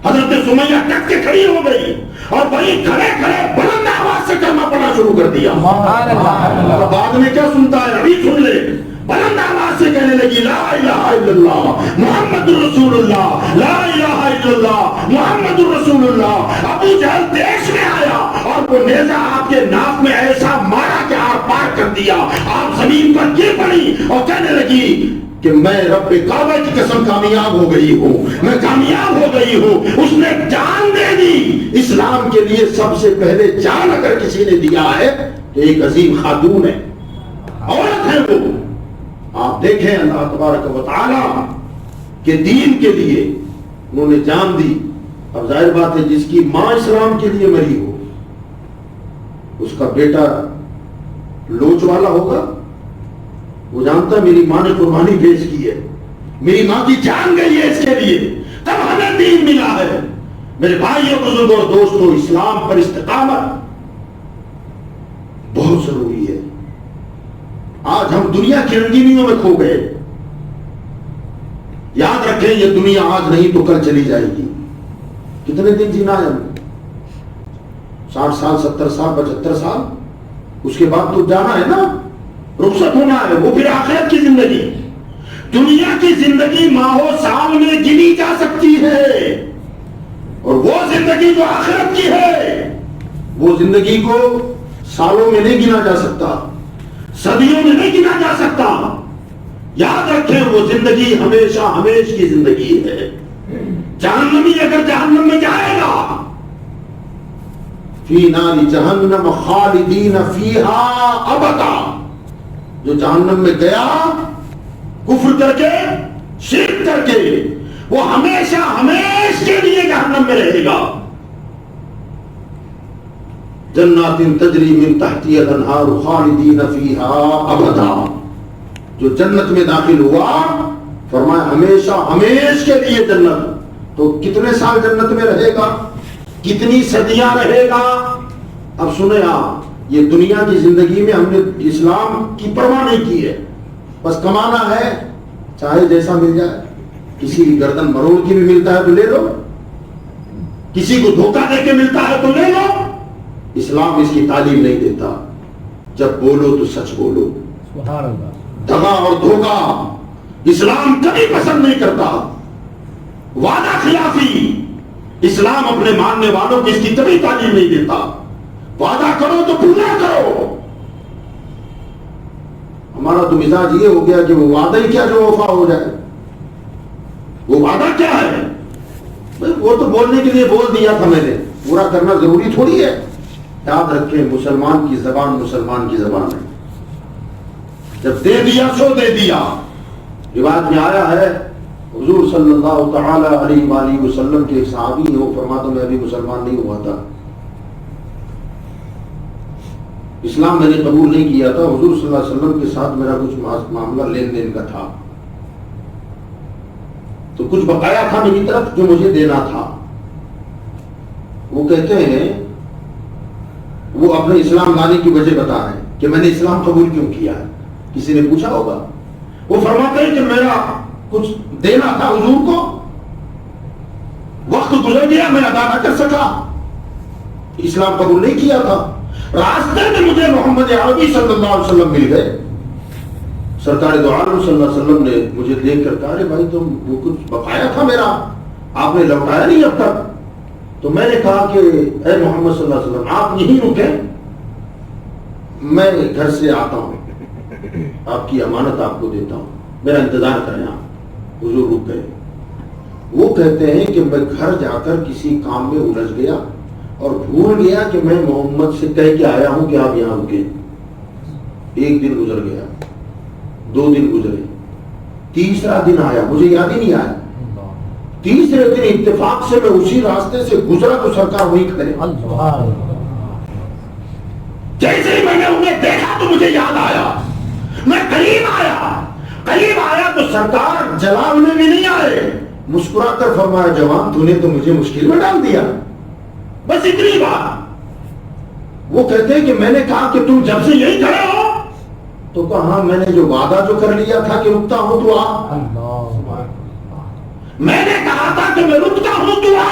Speaker 2: حضرت سمیہ ٹک کے کھڑی ہو گئی اور وہی کھڑے کھڑے بلند آواز سے کلمہ پڑھنا شروع کر دیا. بعد میں کیا سنتا ہے ابھی سن لے. بلند آواز سے کہنے لگی لا الہ الا اللہ محمد رسول اللہ، لا الہ الا اللہ محمد رسول اللہ. ابو جہل دیش میں آیا اور وہ نیزہ آپ کے ناک میں ایسا مارا کہ آر پار کر دیا. آپ زمین پر گر پڑی اور کہنے لگی کہ میں رب کعبہ کی قسم کامیاب ہو گئی ہوں، میں کامیاب ہو گئی ہوں. اس نے جان دے دی. اسلام کے لیے سب سے پہلے جان اگر کسی نے دیا ہے تو ایک عظیم خاتون ہے، عورت ہے وہ. آپ دیکھیں اللہ تبارک و تعالی کے دین کے لیے انہوں نے جان دی. اب ظاہر بات ہے جس کی ماں اسلام کے لیے مری ہو اس کا بیٹا لوچ والا ہوگا. وہ جانتا میری ماں نے قربانی پیش کی ہے، میری ماں کی جان گئی ہے اس کے لیے، تب ہمیں دین ملا ہے. میرے بھائیوں بزرگوں اور دوستوں، اسلام پر استقامت بہت ضروری ہے. آج ہم دنیا کی رنگینیوں میں کھو گئے. یاد رکھیں یہ دنیا آج نہیں تو کل چلی جائے گی. کتنے دن جینا ہے ہمیں؟ 60 سال 70 سال 75 سال، اس کے بعد تو جانا ہے نا، رخصت ہونا ہے. وہ پھر آخرت کی زندگی. دنیا کی زندگی ماہوں سال میں گنی جا سکتی ہے، اور وہ زندگی جو آخرت کی ہے وہ زندگی کو سالوں میں نہیں گنا جا سکتا، صدیوں میں نہیں گنا جا سکتا. یاد رکھیں وہ زندگی ہمیشہ ہمیش کی زندگی ہے. جہنمی اگر جہنم میں جائے گا فی نار جہنم خالدین فیہا ابدا، جو جہنم میں گیا کفر کر کے شرک کر کے وہ ہمیشہ ہمیش کے لیے جہنم میں رہے گا. جنات تجری من تحتی الانہار خالدین فیہا ابدا، جو جنت میں داخل ہوا فرمایا ہمیشہ ہمیش کے لیے جنت. تو کتنے سال جنت میں رہے گا، کتنی صدیاں رہے گا. اب سنیں آپ، یہ دنیا کی زندگی میں ہم نے اسلام کی پرواہ نہیں کی ہے، بس کمانا ہے چاہے جیسا مل جائے. کسی کی گردن مروڑ کی بھی ملتا ہے تو لے لو، کسی کو دھوکہ دے کے ملتا ہے تو لے لو. اسلام اس کی تعلیم نہیں دیتا. جب بولو تو سچ بولو. دغا اور دھوکہ اسلام کبھی پسند نہیں کرتا. وعدہ خلافی اسلام اپنے ماننے والوں کو اس کی کبھی تعلیم نہیں دیتا. وعدہ کرو تو پورا کرو. ہمارا تو مزاج یہ ہو گیا کہ وہ وعدہ ہی کیا جو وفا ہو جائے. وہ وعدہ کیا ہے؟ وہ تو بولنے کے لیے بول دیا تھا میں نے، پورا کرنا ضروری تھوڑی ہے. یاد رکھیں مسلمان کی زبان مسلمان کی زبان ہے. جب دے دیا سو دے دیا. روایت میں آیا ہے حضور صلی اللہ تعالی علیہ وآلہ وسلم کے ایک صحابی ہیں، وہ فرماتا میں ابھی مسلمان نہیں ہوا تھا، اسلام میں نے قبول نہیں کیا تھا. حضور صلی اللہ علیہ وسلم کے ساتھ میرا کچھ معاملہ لین دین کا تھا، تو کچھ بقایا تھا میری طرف جو مجھے دینا تھا. وہ کہتے ہیں وہ اپنے اسلام لانے کی وجہ بتا رہے ہیں کہ میں نے اسلام قبول کیوں کیا ہے. کسی نے پوچھا ہوگا. وہ فرماتے ہیں کہ میرا کچھ دینا تھا حضور کو, وقت گزر گیا, میں ادا نہ کر سکا, اسلام قبول نہیں کیا تھا. راستے میں مجھے محمد عربی صلی اللہ علیہ وسلم مل گئے. سرکار دو عالم صلی اللہ علیہ وسلم نے مجھے دیکھ کر کہا, بھائی تم وہ کچھ بقایا تھا میرا, آپ نے لوٹایا نہیں اب تک. تو میں نے کہا کہ اے محمد صلی اللہ علیہ وسلم, آپ یہیں رکیں, میں گھر سے آتا ہوں, آپ کی امانت آپ کو دیتا ہوں, میرا انتظار کریں آپ. حضور رک گئے. وہ کہتے ہیں کہ میں گھر جا کر کسی کام میں الجھ گیا اور بھول گیا کہ میں محمد سے کہہ کے آیا ہوں کہ آپ یہاں رکیں. ایک دن گزر گیا, 2 دن گزرے, تیسرا دن آیا, مجھے یاد ہی نہیں آیا. تیسرے دن اتفاق سے میں اسی راستے سے گزرا تو سرکار وہی کھڑے. جیسے ہی میں نے انہیں دیکھا تو مجھے یاد آیا, میں قریب آیا تو سرکار جلال میں بھی نہیں آئے, مسکرا کر فرمایا, جوان تو نے تو مجھے مشکل میں ڈال دیا, بس اتنی بات. وہ کہتے ہیں کہ میں نے کہا کہ تم جب سے یہی کھڑے ہو, تو کہا میں نے جو وعدہ جو کر لیا تھا کہ رکتا ہوں تو آ. میں نے کہا تھا کہ میں رکتا ہوں تو آ,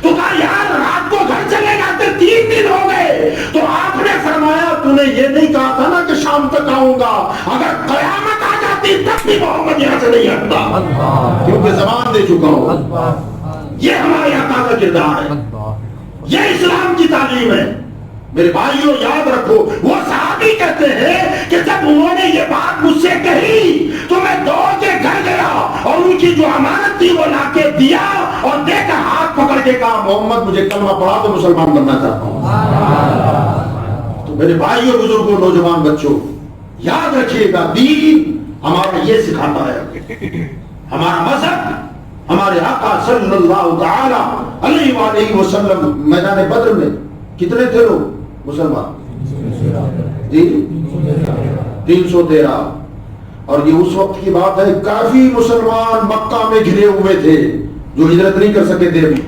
Speaker 2: تو کہا یار رات کو گھر چلے جاتے, 3 دن ہو گئے. تو آپ نے فرمایا تو نے یہ نہیں کہا تھا نا کہ شام تک آؤں گا, اگر قیامت آ جاتی تب بھی محمد یہاں سے نہیں ہٹتا, کیونکہ زبان دے چکا ہوں. یہ ہمارے آقا کا کردار ہے, یہ اسلام کی تعلیم ہے. میرے بھائیوں یاد رکھو, وہ صحابی کہتے ہیں کہ جب انہوں نے یہ بات مجھ سے کہی تو میں دوڑ کے گھر گیا اور ان کی جو امانت تھی وہ لا کے دیا اور دے کر ہاتھ پکڑ کے کہا, محمد مجھے کلمہ پڑھا تو مسلمان بننا چاہتا ہوں. تو میرے بھائیوں, بزرگوں, نوجوان بچوں, یاد رکھیے گا, دین ہمارا یہ سکھاتا ہے. ہمارا مذہب ہمارے آقا صلی اللہ تعالی علیہ وآلہ وسلم میدان بدر میں کتنے تھے لوگ مسلمان؟ 313. اور یہ اس وقت کی بات ہے, کافی مسلمان مکہ میں گھرے ہوئے تھے جو ہجرت نہیں کر سکے تھے ابھی.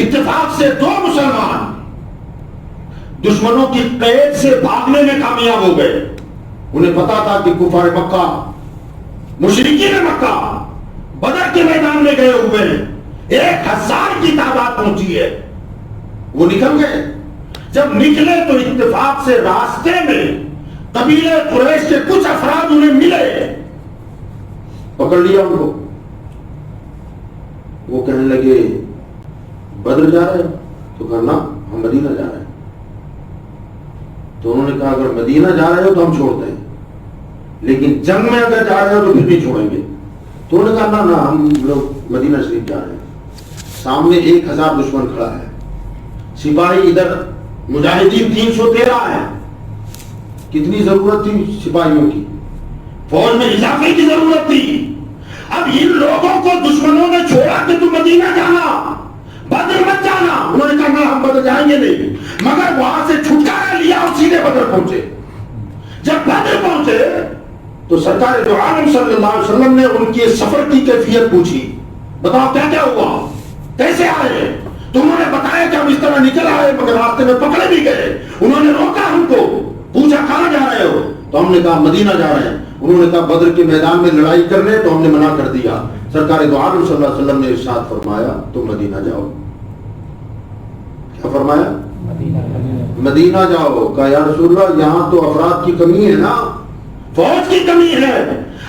Speaker 2: اتفاق سے 2 مسلمان دشمنوں کی قید سے بھاگنے میں کامیاب ہو گئے. انہیں پتا تھا کہ کفار مکہ, مشرکین مکہ بدر کے میدان میں گئے ہوئے ہیں, 1000 کی تعداد پہنچی ہے. وہ نکل گئے. جب نکلے تو اتفاق سے راستے میں قبیلہ قریش کے کچھ افراد انہیں ملے, پکڑ لیا ان کو. وہ کہنے لگے بدر جا رہے ہیں؟ تو کہا نا, ہم مدینہ جا رہے ہیں. تو انہوں نے کہا اگر مدینہ جا رہے ہو تو ہم چھوڑتے ہیں, لیکن جنگ میں اگر جا رہے ہو تو پھر نہیں چھوڑیں گے. تو انہوں نے کہا نا ہم لوگ مدینہ شریف جا رہے ہیں. سامنے 1000 دشمن کھڑا ہے, سپاہی ادھر مجاہدین 313 ہیں. کتنی ضرورت تھی سپاہیوں کی, فوج میں اضافے کی ضرورت تھی. اب ان لوگوں کو دشمنوں نے چھوڑا کہ تم مدینہ جانا, بدر مت جانا. انہوں نے کہا ہم بدر جائیں گے نہیں, مگر وہاں سے چھٹکارا لیا اور سیدھے بدر پہنچے. جب بدر پہنچے تو سرکار دو عالم صلی اللہ علیہ وسلم نے ان کے سفر کی کیفیت پوچھی, بتاؤ کیا کیا ہوا, کیسے آئے؟ تو انہوں نے بتایا کہ ہم اس طرح نکل آئے, مگر راستے میں پکڑے بھی گئے. انہوں نے روکا ہم کو, پوچھا کہاں جا رہے ہو؟ تو ہم نے کہا مدینہ جا رہے ہیں. انہوں نے کہا بدر کے میدان میں لڑائی کرنے, تو ہم نے منع کر دیا. سرکار دو عالم صلی اللہ علیہ وسلم نے ارشاد فرمایا تم مدینہ جاؤ. کیا فرمایا؟ مدینہ جاؤ. کہا یا رسول اللہ یہاں تو افراد کی کمی ہے نا, فوج کی کمی ہے.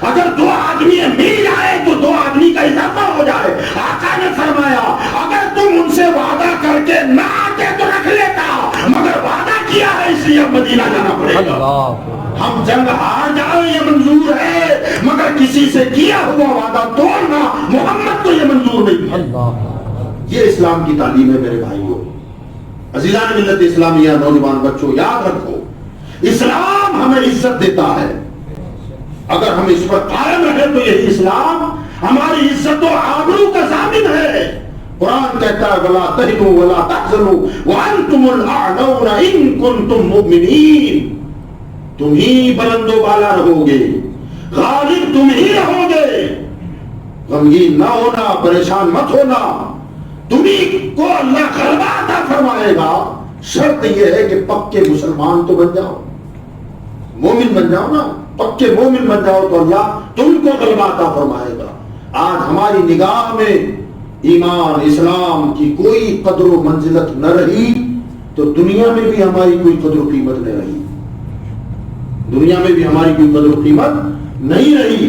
Speaker 2: اگر 2 آدمی مل جائے تو 2 آدمی کا اضافہ ہو جائے. آقا نے فرمایا اگر تم ان سے وعدہ کر کے نہ آتے تو رکھ لیتا, مگر وعدہ کیا ہے اس لیے اب مدینہ جانا پڑے گا. ہم جنگ ہار جائیں یہ منظور ہے, مگر کسی سے کیا ہوا وعدہ توڑنا محمد کو یہ منظور نہیں ہے. یہ اسلام کی تعلیم ہے میرے بھائیوں, عزیزان ملت اسلامیہ, نوجوان بچوں, یاد رکھو اسلام ہمیں عزت دیتا ہے. اگر ہم اس پر قائم رہے تو یہ اسلام ہماری عزت و آبرو کا ضامن ہے. قرآن کہتا ہے وَلَا تَهِنُوا وَلَا تَحْزَنُوا وَأَنْتُمُ الْأَعْلَوْنَ إِن كُنتُم مُؤْمِنِينَ. تم ہی بلند و بالا رہو گے, غالب تم ہی رہو گے. غمگین نہ ہونا, پریشان مت ہونا, تمہیں کو اللہ غلبہ عطا فرمائے گا, شرط یہ ہے کہ پکے مسلمان تو بن جاؤ، مومن بن جاؤ نا، پکے مومن بن جاؤ تو اللہ تم کو غلبہ عطا فرمائے گا۔ آج ہماری نگاہ میں ایمان اسلام کی کوئی قدر و منزلت نہ رہی تو دنیا میں بھی ہماری کوئی قدر و قیمت نہیں رہی، دنیا میں بھی ہماری کوئی قدر و قیمت نہیں رہی۔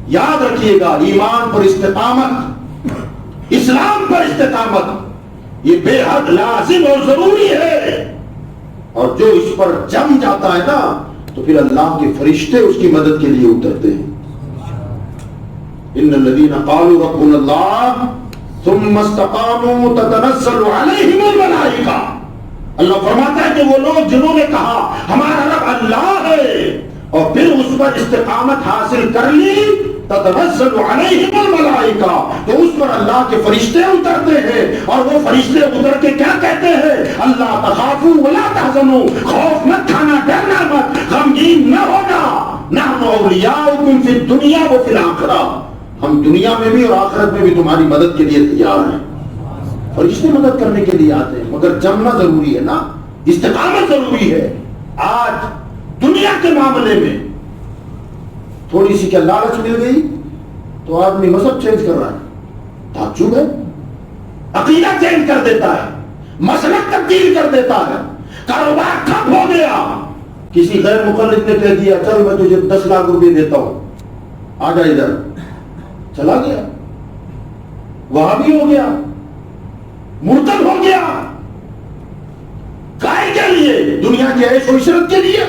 Speaker 2: یاد رکھیے گا، ایمان پر استقامت، اسلام پر استقامت یہ بے حد لازم اور ضروری ہے، اور جو اس پر جم جاتا ہے نا تو پھر اللہ کے فرشتے اس کی مدد کے لیے اترتے ہیں۔ ان الذين قالوا ربنا الله ثم استقاموا تتنزل عليهم الملائکہ، اللہ فرماتا ہے کہ وہ لوگ جنہوں نے کہا ہمارا رب اللہ ہے اور پھر اس پر استقامت حاصل کر لی، تتنزل علیہم الملائکہ، تو اس پر اللہ کے فرشتے اترتے ہیں، اور وہ فرشتے اتر کے کیا کہتے ہیں؟ اللہ تخافوا ولا تحزنوا، خوف مت کھانا، ڈرنا مت، غمگین نہ ہونا، نحن اولیاؤکم فی الدنیا وفی الآخرہ، ہم دنیا میں بھی اور آخرت میں بھی تمہاری مدد کے لیے تیار ہیں۔ فرشتے مدد کرنے کے لیے آتے ہیں، مگر جمنا ضروری ہے نا، استقامت ضروری ہے۔ آج دنیا کے معاملے میں تھوڑی سی کیا لالچ مل گئی تو آدمی مذہب چینج کر رہا ہے، تعجب ہے، عقیدہ چینج کر دیتا ہے، مسلک تبدیل کر دیتا ہے، کاروبار ٹھپ ہو گیا، کسی غیر مقلد نے کہہ دیا چل میں تجھے 10 لاکھ روپے دیتا ہوں، آ جا ادھر، چلا گیا، وہاں بھی ہو گیا، مرتد ہو گیا، کائے کے لیے؟ دنیا کی عیش و عشرت کے لیے۔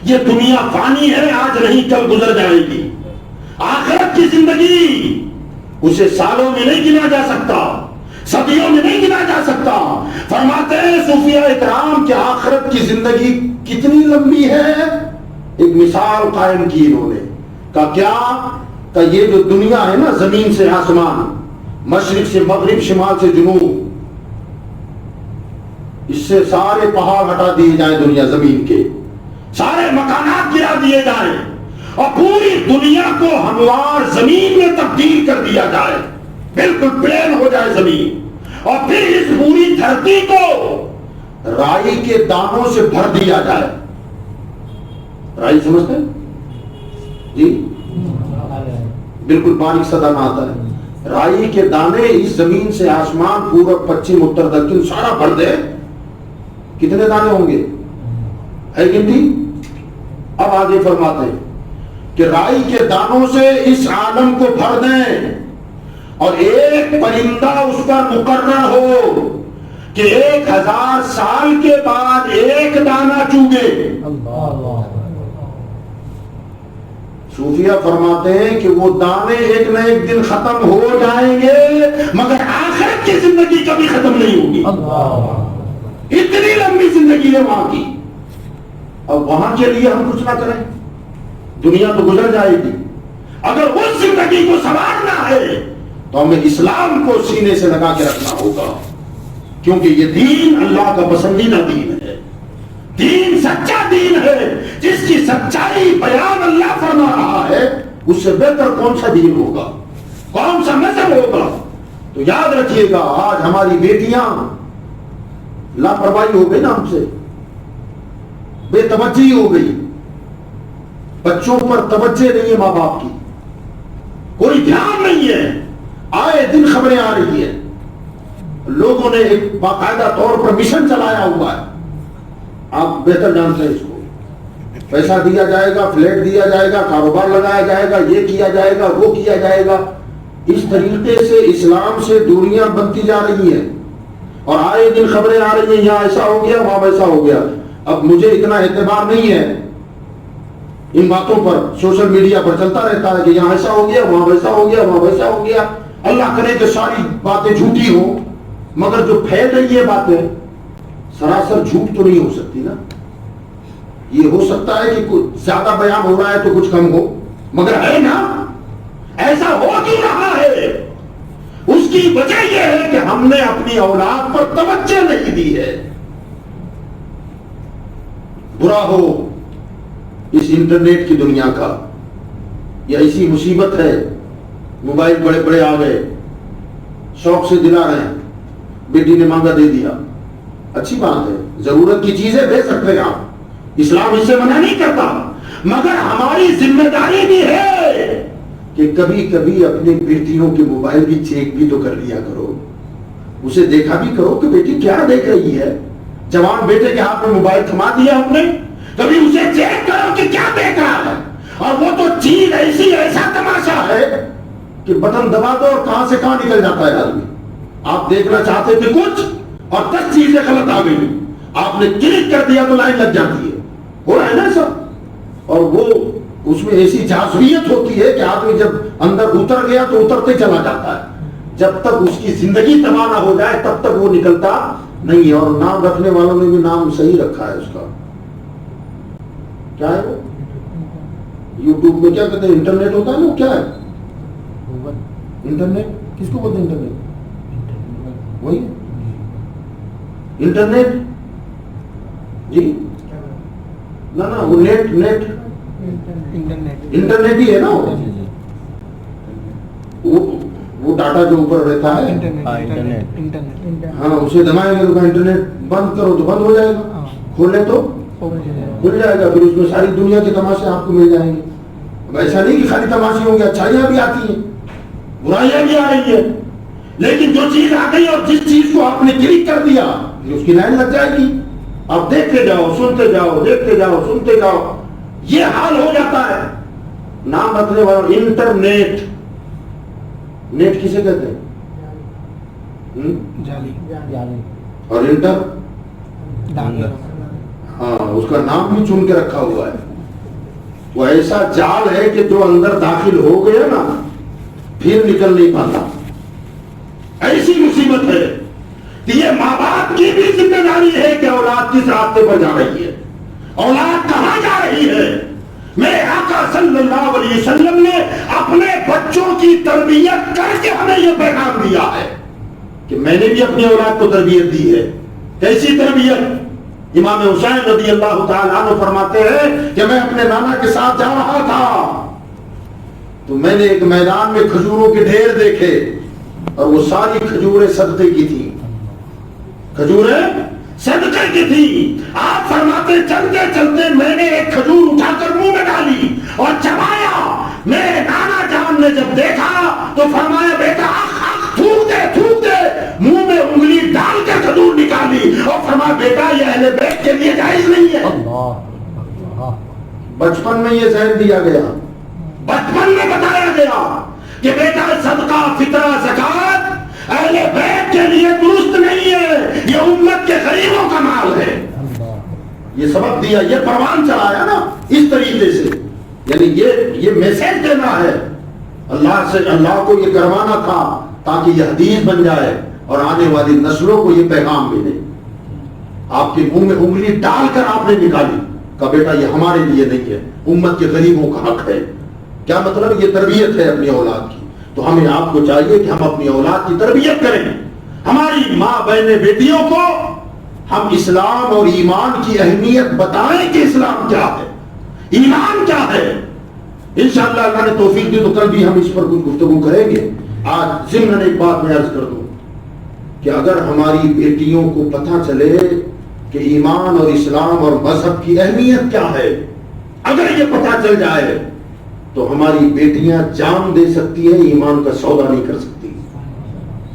Speaker 2: یہ دنیا فانی ہے، آج نہیں کل گزر جائے گی۔ آخرت کی زندگی اسے سالوں میں نہیں گنا جا سکتا، صدیوں میں نہیں گنا جا سکتا۔ فرماتے ہیں صوفیاء اکرام کہ آخرت کی زندگی کتنی لمبی ہے، ایک مثال قائم کی انہوں نے، کہا کیا؟ کہ یہ جو دنیا ہے نا، زمین سے آسمان، مشرق سے مغرب، شمال سے جنوب، اس سے سارے پہاڑ ہٹا دیے جائیں، دنیا زمین کے سارے مکانات گرا دیے جائیں اور پوری دنیا کو ہموار زمین میں تبدیل کر دیا جائے، بالکل پلین ہو جائے زمین، اور پھر اس پوری دھرتی کو رائی کے دانوں سے بھر دیا جائے۔ رائی سمجھتے ہیں جی؟ بالکل باریک سا دانہ آتا ہے، رائی کے دانے اس زمین سے آسمان، پورب، پچھم، اتر، دکن سارا بھر دے، کتنے دانے ہوں گے؟ ہے گنتی؟ اب آگے فرماتے ہیں کہ رائی کے دانوں سے اس عالم کو بھر دیں، اور ایک پرندہ اس کا مقرر ہو کہ 1000 سال کے بعد ایک دانہ چوگے۔ صوفیہ فرماتے ہیں کہ وہ دانے ایک نہ ایک دن ختم ہو جائیں گے، مگر آخرت کی زندگی کبھی ختم نہیں ہوگی۔ اتنی لمبی زندگی ہے وہاں کی، اب وہاں کے لیے ہم کچھ نہ کریں، دنیا تو گزر جائے گی۔ اگر اس زندگی کو سنوارنا ہے تو ہمیں اسلام کو سینے سے لگا کے رکھنا ہوگا، کیونکہ یہ دین اللہ کا پسندیدہ دین ہے، دین سچا دین ہے، جس کی سچائی بیان اللہ فرما رہا ہے، اس سے بہتر کون سا دین ہوگا، کون سا مذہب ہوگا؟ تو یاد رکھیے گا، آج ہماری بیٹیاں لاپرواہی ہو گئی نا، ہم سے بے توجہی ہو گئی، بچوں پر توجہ نہیں ہے ماں باپ کی، کوئی دھیان نہیں ہے، آئے دن خبریں آ رہی ہیں، لوگوں نے ایک باقاعدہ طور پر مشن چلایا ہوا ہے، آپ بہتر جانتے ہیں اس کو، پیسہ دیا جائے گا، فلیٹ دیا جائے گا، کاروبار لگایا جائے گا، یہ کیا جائے گا، وہ کیا جائے گا، اس طریقے سے اسلام سے دوریاں بنتی جا رہی ہیں، اور آئے دن خبریں آ رہی ہیں، یہاں ایسا ہو گیا، وہاں ویسا ہو گیا۔ اب مجھے اتنا اعتبار نہیں ہے ان باتوں پر، سوشل میڈیا پر چلتا رہتا ہے کہ یہاں ایسا ہو گیا، وہاں ویسا ہو گیا، وہاں ویسا ہو گیا، اللہ کرے کہ ساری باتیں جھوٹی ہوں، مگر جو پھیل رہی ہے باتیں سراسر جھوٹ تو نہیں ہو سکتی نا، یہ ہو سکتا ہے کہ کچھ زیادہ بیان ہو رہا ہے تو کچھ کم ہو، مگر ہے نا، ایسا ہو کیوں رہا ہے؟ اس کی وجہ یہ ہے کہ ہم نے اپنی اولاد پر توجہ نہیں دی ہے۔ برا ہو اس انٹرنیٹ کی دنیا کا، یا ایسی مصیبت ہے، موبائل بڑے بڑے آ گئے، شوق سے دلا رہے ہیں، بیٹی نے مانگا دے دیا، اچھی بات ہے، ضرورت کی چیزیں دے سکتے ہیں آپ، اسلام اس سے منع نہیں کرتا، مگر ہماری ذمہ داری بھی ہے کہ کبھی کبھی اپنی بیٹیوں کے موبائل بھی چیک بھی تو کر لیا کرو، اسے دیکھا بھی کرو کہ بیٹی کیا دیکھ رہی ہے۔ جوان بیٹے کے ہاتھ میں موبائل تھما دیا آپ نے، کبھی اسے چیک کرو کہ کیا دیکھ رہا ہے۔ اور وہ تو چیز ایسا تماشا ہے کہ بٹن دبا دو اور کہاں سے کہاں نکل جاتا ہے آدمی۔ آپ دیکھنا چاہتے تھے کچھ اور 10 چیزیں غلط آ گئی، آپ نے کلک کر دیا تو لائن لگ جاتی ہے، ہو رہا ہے نا سب۔ اور وہ اس میں ایسی جاذبیت ہوتی ہے کہ آدمی جب اندر اتر گیا تو اترتے چلا جاتا ہے، جب تک اس کی زندگی تباہ نہ ہو جائے تب تک وہ نکلتا نہیں ہے۔ اور نام رکھنے والوں نے بھی نام صحیح رکھا ہے اس کا، کیا ہے وہ یوٹیوب میں کیا کہتے ہیں، انٹرنیٹ ہوتا ہے نا، کیا ہے انٹرنیٹ، کس کو بولتے ہیں انٹرنیٹ؟ وہی انٹرنیٹ جی، نہ وہ نیٹ انٹرنیٹ ہی ہے نا، وہ ڈاٹا جو اوپر رہتا ہے ہاں، اسے دبائیں گے تو انٹرنیٹ بند کرو تو بند ہو جائے گا، کھولے تو کھل جائے گا، پھر اس میں ساری دنیا کے تماشے آپ کو مل جائیں گے۔ اب ایسا نہیں کہ خالی تماشے ہوں گے، اچھائیاں بھی آتی ہیں، برائیاں بھی آ رہی ہیں، لیکن جو چیز آ گئی اور جس چیز کو آپ نے کلک کر دیا اس کی لائن لگ جائے گی، آپ دیکھتے جاؤ سنتے جاؤ دیکھتے جاؤ سنتے جاؤ، یہ حال ہو جاتا ہے۔ نام رکھنے والا انٹرنیٹ، نیٹ کسے کہتے ہیں؟ جالی اور انٹر، ہاں اس کا نام بھی چن کے رکھا ہوا ہے۔ وہ ایسا جال ہے کہ جو اندر داخل ہو گیا نا پھر نکل نہیں پاتا، ایسی مصیبت ہے کہ یہ ماں باپ کی بھی ذمہ داری ہے کہ اولاد کس راستے پر جا رہی ہے، اولاد کہاں جا رہی ہے۔ میرے آقا صلی اللہ علیہ وسلم نے اپنے بچوں کی تربیت کر کے ہمیں یہ پیغام دیا ہے کہ میں نے بھی اپنی اولاد کو تربیت دی ہے۔ کیسی تربیت؟ امام حسین رضی اللہ تعالیٰ عنہ فرماتے ہیں کہ میں اپنے نانا کے ساتھ جا رہا تھا تو میں نے ایک میدان میں کھجوروں کے ڈھیر دیکھے اور وہ ساری کھجوریں صدقے کی تھی، کھجوریں صدقے کی تھی۔ آپ فرماتے چلتے چلتے میں نے ایک کھجور اٹھا کر منہ میں ڈالی اور چبایا، میرے نانا جان نے جب دیکھا تو فرمایا بیٹا تھوک دے، منہ میں انگلی ڈال کر کھجور نکالی اور فرمایا بیٹا یہ اہل بیت کے لیے جائز نہیں ہے۔ بچپن میں یہ ذہن دیا گیا، بچپن میں بتایا گیا کہ بیٹا صدقہ فطرہ زکات اہل بیت کے لیے درست نہیں ہے، یہ امت کے غریبوں کا مال ہے۔ یہ سبق دیا، یہ پروان چلایا نا اس طریقے سے، یعنی یہ میسج دینا ہے اللہ سے، اللہ کو یہ کروانا تھا تاکہ یہ حدیث بن جائے اور آنے والی نسلوں کو یہ پیغام ملے۔ آپ کے منہ میں انگلی ڈال کر آپ نے نکالی، کہا بیٹا یہ ہمارے لیے نہیں ہے، امت کے غریبوں کا حق ہے۔ کیا مطلب؟ یہ تربیت ہے اپنی اولاد کی۔ تو ہمیں آپ کو چاہیے کہ ہم اپنی اولاد کی تربیت کریں، ہماری ماں بہنیں بیٹیوں کو ہم اسلام اور ایمان کی اہمیت بتائیں کہ اسلام کیا ہے، ایمان کیا ہے۔ انشاءاللہ اللہ نے توفیق دی تو کل بھی ہم اس پر کچھ گفتگو کریں گے۔ آج ضمن ایک بات میں عرض کر دوں کہ اگر ہماری بیٹیوں کو پتہ چلے کہ ایمان اور اسلام اور مذہب کی اہمیت کیا ہے، اگر یہ پتہ چل جائے تو ہماری بیٹیاں جان دے سکتی ہیں، ایمان کا سودا نہیں کر سکتی۔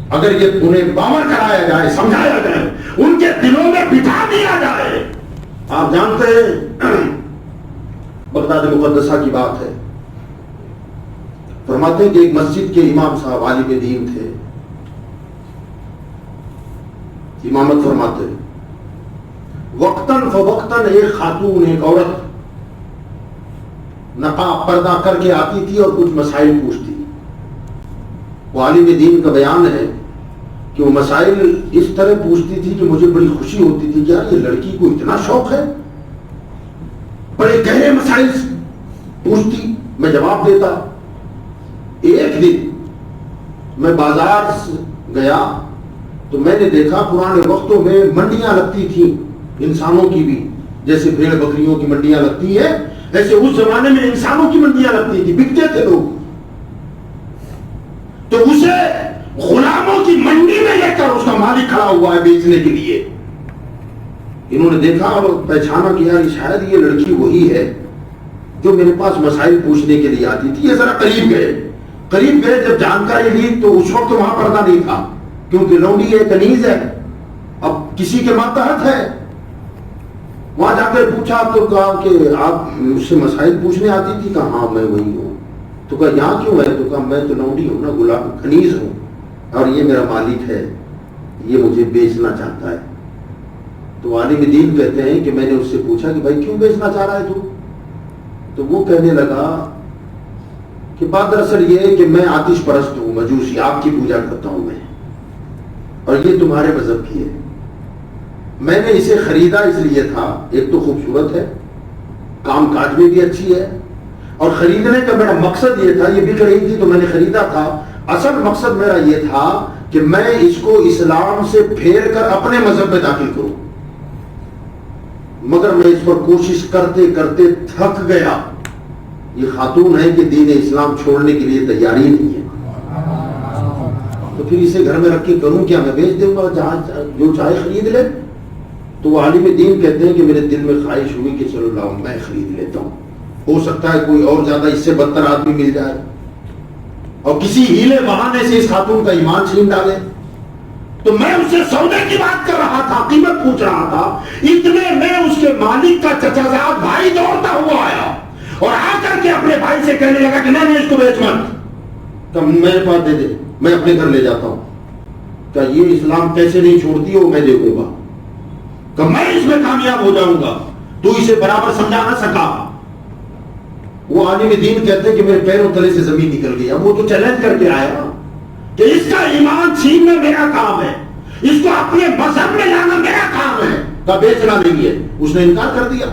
Speaker 2: اگر یہ انہیں باور کرایا جائے، سمجھایا جائے، ان کے دلوں میں بٹھا دیا جائے۔ آپ جانتے ہیں بغداد مقدسہ کی بات ہے، فرماتے ہیں کہ ایک مسجد کے امام صاحب عالم دین تھے، امامت فرماتے ہیں، وقتاً فوقتاً ایک خاتون، ایک عورت نقاب پردہ کر کے آتی تھی اور کچھ مسائل پوچھتی۔ وہ عالم دین کا بیان ہے کہ وہ مسائل اس طرح پوچھتی تھی کہ مجھے بڑی خوشی ہوتی تھی کہ یار یہ لڑکی کو اتنا شوق ہے، بڑے گہرے مسائل پوچھتی، میں جواب دیتا۔ ایک دن میں بازار گیا تو میں نے دیکھا پرانے وقتوں میں منڈیاں لگتی تھیں انسانوں کی بھی، جیسے بھیڑ بکریوں کی منڈیاں لگتی ہیں، ایسے اس زمانے میں انسانوں کی منڈیاں لگتی تھی، بکتے تھے لوگ۔ تو اسے غلاموں کی منڈی میں لے کر اس کا مالک کھڑا ہوا ہے بیچنے کے لیے، انہوں نے دیکھا اور پہچانا کہ یار شاید یہ لڑکی وہی ہے جو میرے پاس مسائل پوچھنے کے لیے آتی تھی. یہ ذرا قریب گئے, جب جانکاری لی تو اس وقت وہاں پردہ نہیں تھا کیونکہ لونڈی ہے, کنیز ہے, اب کسی کے ماتحت ہے. وہاں جا کر پوچھا تو کہا کہ آپ مجھ سے مسائل پوچھنے آتی تھی. کہا ہاں میں وہی ہوں. تو کہا یہاں کیوں ہے؟ تو کہا میں تو لونڈی ہوں نا, غلام کنیز ہوں, اور یہ میرا مالک ہے, یہ مجھے بیچنا چاہتا ہے. تو عالم دین کہتے ہیں کہ میں نے اس سے پوچھا کہ بھائی کیوں بیچنا چاہ رہا ہے تو وہ کہنے لگا کہ بات دراصل یہ ہے کہ میں آتش پرست ہوں, مجوسی, آپ کی پوجا کرتا ہوں میں, اور یہ تمہارے مذہب کی ہے. میں نے اسے خریدا اس لیے تھا, ایک تو خوبصورت ہے, کام کاج میں بھی اچھی ہے, اور خریدنے کا میرا مقصد یہ تھا, یہ بک رہی تھی تو میں نے خریدا تھا. اصل مقصد میرا یہ تھا کہ میں اس کو اسلام سے پھیر کر اپنے مذہب میں داخل کروں, مگر میں اس پر کوشش کرتے کرتے تھک گیا. یہ خاتون ہے کہ دین اسلام چھوڑنے کے لیے تیاری نہیں ہے, تو پھر اسے گھر میں رکھ کے کروں کیا؟ میں بیچ دوں گا, جہاں جو چاہے خرید لے. تو وہ عالم دین کہتے ہیں کہ میرے دل میں خواہش ہوئی کہ چلو لاؤ میں خرید لیتا ہوں, ہو سکتا ہے کوئی اور زیادہ اس سے بدتر آدمی مل جائے اور کسی ہیلے بہانے سے اس خاتون کا ایمان چھین ڈالے. تو میں اسے سودے کی بات کر رہا تھا, قیمت پوچھ رہا تھا, اتنے میں اس کے مالک کا چچا زاد بھائی دوڑتا ہوا آیا اور آ کر کے اپنے بھائی سے کہنے لگا کہ نہیں اس کو بیچ مت, تو میرے پاس دے دے, میں اپنے گھر لے جاتا ہوں. کہ یہ اسلام کیسے نہیں چھوڑتی ہو, میں دیکھوں گا, کہ میں اس میں کامیاب ہو جاؤں گا, تو اسے برابر سمجھا نہ سکا. وہ عالم دین کہتے ہیں کہ میرے پیروں تلے سے زمین نکل گئی. اب وہ تو چیلنج کر کے آیا کہ اس کا ایمان چھیننا میرا کام ہے, اس کو اپنے مذہب میں لانا میرا کام ہے, کا بیچنا نہیں ہے. اس نے انکار کر دیا.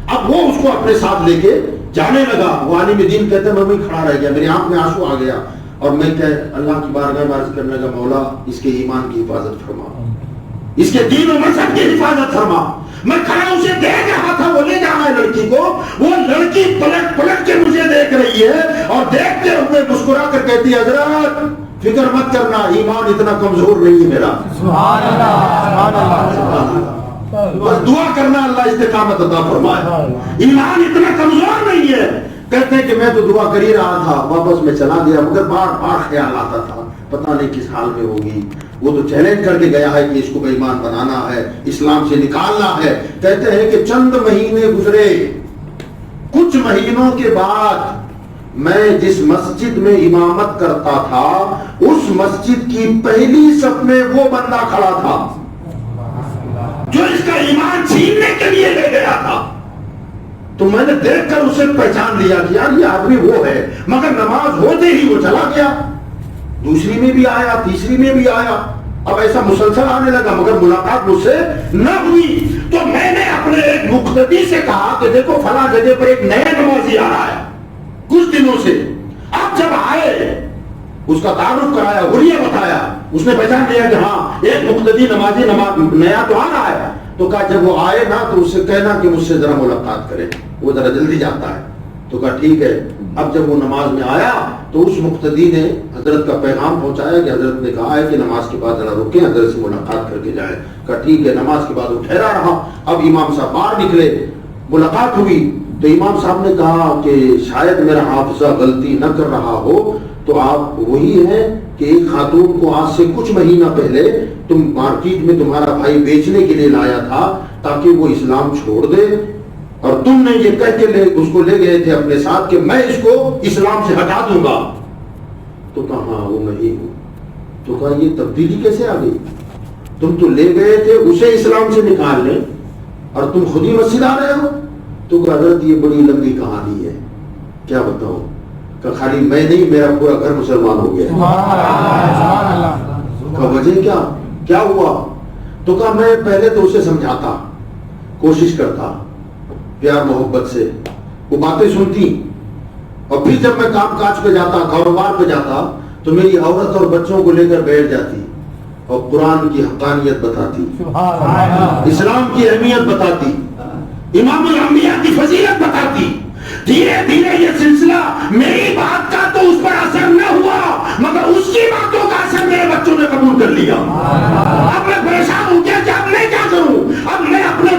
Speaker 2: اب وہ اس کو اپنے ساتھ لے کے جانے لگا. وہ عالم دین کہتے ہیں میں وہیں کھڑا رہ گیا, میری آنکھ میں آنسو آ گیا, اور میں کہ اللہ کی بارگاہ میں عرض کرنے لگا مولا اس کے ایمان کی حفاظت فرما, اس کے دین و مذہب کی حفاظت فرما. میں کھڑا اسے دیکھ رہا تھا, وہ لے جا رہا ہے لڑکی کو, وہ لڑکی پلٹ پلٹ کے مجھے دیکھ رہی ہے اور دیکھتے ہوئے مسکرا کر کہتی ہے حضرت فکر مت کرنا, ایمان اتنا کمزور نہیں ہے میرا,
Speaker 3: سبحان اللہ, سبحان اللہ,
Speaker 2: بس دعا کرنا اللہ استقامت عطا فرمائے, ایمان اتنا کمزور نہیں ہے. کہتے ہیں کہ میں تو دعا کر ہی رہا تھا, واپس میں چلا گیا, مگر بار بار خیال آتا تھا پتہ نہیں کس حال میں ہوگی. وہ تو چیلنج کر کے گیا ہے کہ اس کو بے ایمان بنانا ہے, اسلام سے نکالنا ہے. کہتے ہیں کہ چند مہینے گزرے, کچھ مہینوں کے بعد میں جس مسجد میں امامت کرتا تھا اس مسجد کی پہلی صف میں وہ بندہ کھڑا تھا جو اس کا ایمان چھیننے کے لیے لے گیا تھا. تو میں نے دیکھ کر اسے پہچان لیا کہ یار یہ آدمی وہ ہے, مگر نماز ہوتے ہی وہ چلا گیا. دوسری میں بھی آیا, تیسری میں بھی آیا, اب ایسا مسلسل آنے لگا, مگر ملاقات مجھ سے نہ ہوئی. تو میں نے اپنے ایک مقتدی سے کہا کہ دیکھو فلاں جگہ پر ایک نیا نمازی آ رہا ہے کچھ دنوں سے, اب جب آئے اس کا تعارف کرایا, حلیہ بتایا, اس نے پہچان لیا کہ ہاں ایک مقتدی نمازی نیا تو آ رہا ہے. تو کہا جب وہ آئے نا تو اس سے کہنا کہ مجھ سے ذرا ملاقات کرے, وہ ذرا جلدی جاتا ہے. تو کہا ٹھیک ہے. اب جب وہ نماز میں آیا تو اس مقتدی نے حضرت کا پیغام پہنچایا کہ حضرت نے کہا ہے کہ نماز کے بعد ذرا رکیں, حضرت سے ملاقات کر کے جائیں. کہا ٹھیک ہے. نماز کے بعد وہ ٹھہرا رہا. اب امام صاحب باہر نکلے, ملاقات ہوئی تو امام صاحب نے کہا کہ شاید میرا حافظہ غلطی نہ کر رہا ہو تو آپ وہی ہیں کہ ایک خاتون کو آج سے کچھ مہینہ پہلے تم مارکیٹ میں تمہارا بھائی بیچنے کے لیے لایا تھا تاکہ وہ اسلام چھوڑ دے, اور تم نے یہ کہہ کے اس کو لے گئے تھے اپنے ساتھ کہ میں اس کو اسلام سے ہٹا دوں گا. تو کہا ہاں وہ میں ہی ہوں. تو کہا یہ تبدیلی کیسے آ گئی, تم تو لے گئے تھے اسے اسلام سے نکالنے اور تم خود ہی مسجد آ رہے ہو. تو کہا حضرت یہ بڑی لمبی کہانی ہے, کیا بتاؤں. کہ خالی میں نہیں, میرا پورا گھر مسلمان ہو گیا. کہا وجہ کیا ہوا. تو کہا میں پہلے تو اسے سمجھاتا, کوشش کرتا پیار محبت سے, وہ باتیں سنتی, اور پھر جب میں کام کاج پہ جاتا, کاروبار پہ جاتا تو میری عورت اور بچوں کو لے کر بیٹھ جاتی اور قرآن کی حقانیت بتاتی, اسلام کی اہمیت بتاتی, امام الانبیاء کی فضیلت بتاتی. دھیرے دھیرے یہ سلسلہ میری بات کا تو اس پر اثر نہ ہوا, مگر اس کی باتوں کا اثر میرے بچوں نے قبول کر لیا. اب میں پریشان ہوں کہ اب میں کیا کروں. اب میں اپنے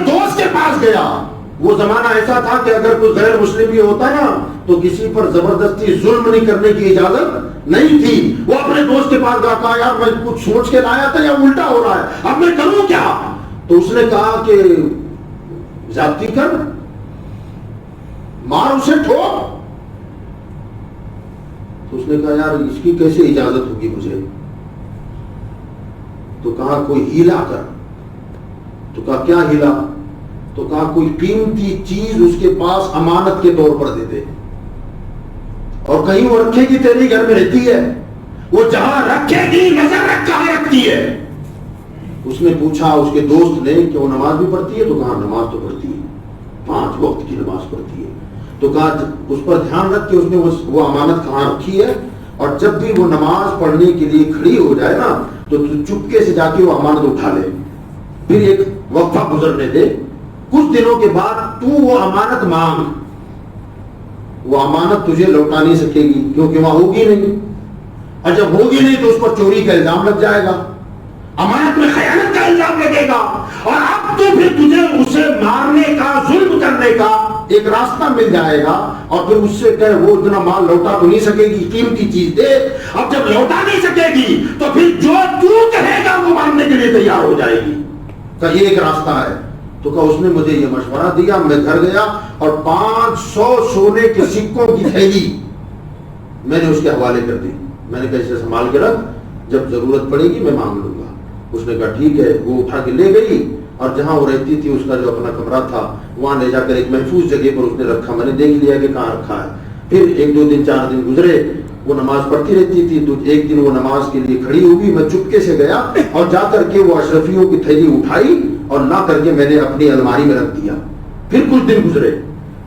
Speaker 2: وہ زمانہ ایسا تھا کہ اگر کوئی غیر مسلم بھی ہوتا نا تو کسی پر زبردستی ظلم نہیں کرنے کی اجازت نہیں تھی. وہ اپنے دوست کے پاس گیا، کہا یار میں کچھ سوچ کے لایا تھا یا الٹا ہو رہا ہے، اب میں کروں کیا؟ تو اس نے کہا کہ زیادتی کر، مار اسے ٹھوک. تو اس نے کہا یار اس کی کیسے اجازت ہوگی مجھے؟ تو کہا کوئی ہیلا کر. تو کہا کیا ہیلا؟ تو کہا کوئی قیمتی چیز اس کے پاس امانت کے طور پر دے دے، اور کہیں وہ رکھے گی تیرے گھر میں رہتی ہے، وہ جہاں رکھے گی نظر رکھ کہاں رکھتی ہے. اس نے پوچھا اس کے دوست نے کہ وہ نماز بھی پڑھتی ہے؟ تو کہا نماز تو پڑھتی ہے، 5 وقت کی نماز پڑھتی ہے. تو کہا اس پر دھیان رکھ کے اس نے وہ امانت کہاں رکھی ہے، اور جب بھی وہ نماز پڑھنے کے لیے کھڑی ہو جائے نا تو چپکے سے جا کے وہ امانت اٹھا لے، پھر ایک وقفہ گزرنے دے. کچھ دنوں کے بعد تو وہ امانت مانگ، وہ امانت تجھے لوٹا نہیں سکے گی کیونکہ وہاں ہوگی نہیں، اور جب ہوگی نہیں تو اس پر چوری کا الزام لگ جائے گا، امانت میں خیانت کا الزام لگے گا، اور اب تو پھر تجھے اسے مارنے کا، ظلم کرنے کا ایک راستہ مل جائے گا. اور پھر اس سے کہ وہ اتنا مال لوٹا تو نہیں سکے گی، قیمتی چیز دے. اب جب لوٹا نہیں سکے گی تو پھر جو تو کہے گا وہ ماننے کے لیے تیار ہو جائے گی. کہ یہ ایک راستہ ہے. تو کہا اس نے مجھے یہ مشورہ دیا، میں گھر گیا اور 500 سونے کے سکوں کی تھیلی میں نے اس کے حوالے کر دی. میں نے کہا اسے سنبھال کے رکھ، جب ضرورت پڑے گی میں مانگ لوں گا. اس نے کہا ٹھیک ہے. وہ اٹھا کے لے گئی اور جہاں وہ رہتی تھی اس کا جو اپنا کمرہ تھا وہاں لے جا کر ایک محفوظ جگہ پر اس نے رکھا. میں نے دیکھ لیا کہ کہاں رکھا ہے. پھر 1-2 دن 4 دن گزرے، وہ نماز پڑھتی رہتی تھی. تو ایک دن وہ نماز کے لیے کھڑی ہوگی، میں چپکے سے گیا اور جا کر کے وہ اشرفیوں کی تھیلی اٹھائی اور لا کر کے میں نے اپنی الماری میں رکھ دیا. پھر کچھ دن گزرے،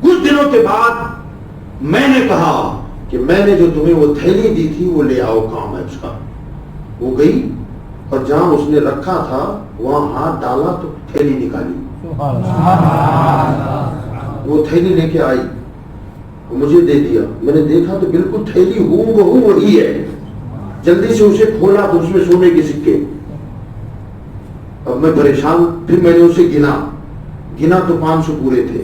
Speaker 2: کچھ دنوں کے بعد میں نے کہا کہ میں نے جو تمہیں وہ تھیلی دی تھی وہ لے آؤ، کام ہے اس کا. وہ گئی اور جہاں اس نے رکھا تھا وہاں ہاتھ ڈالا تو تھیلی نکالی. وہ تھیلی لے کے آئی، مجھے دے دیا. میں نے دیکھا تو بالکل تھیلی ہوں بہو وہی ہے. جلدی سے اسے کھولا تو اس میں سونے کے سکے. اب میں پریشان، پھر میں نے اسے گنا تو 500 پورے تھے.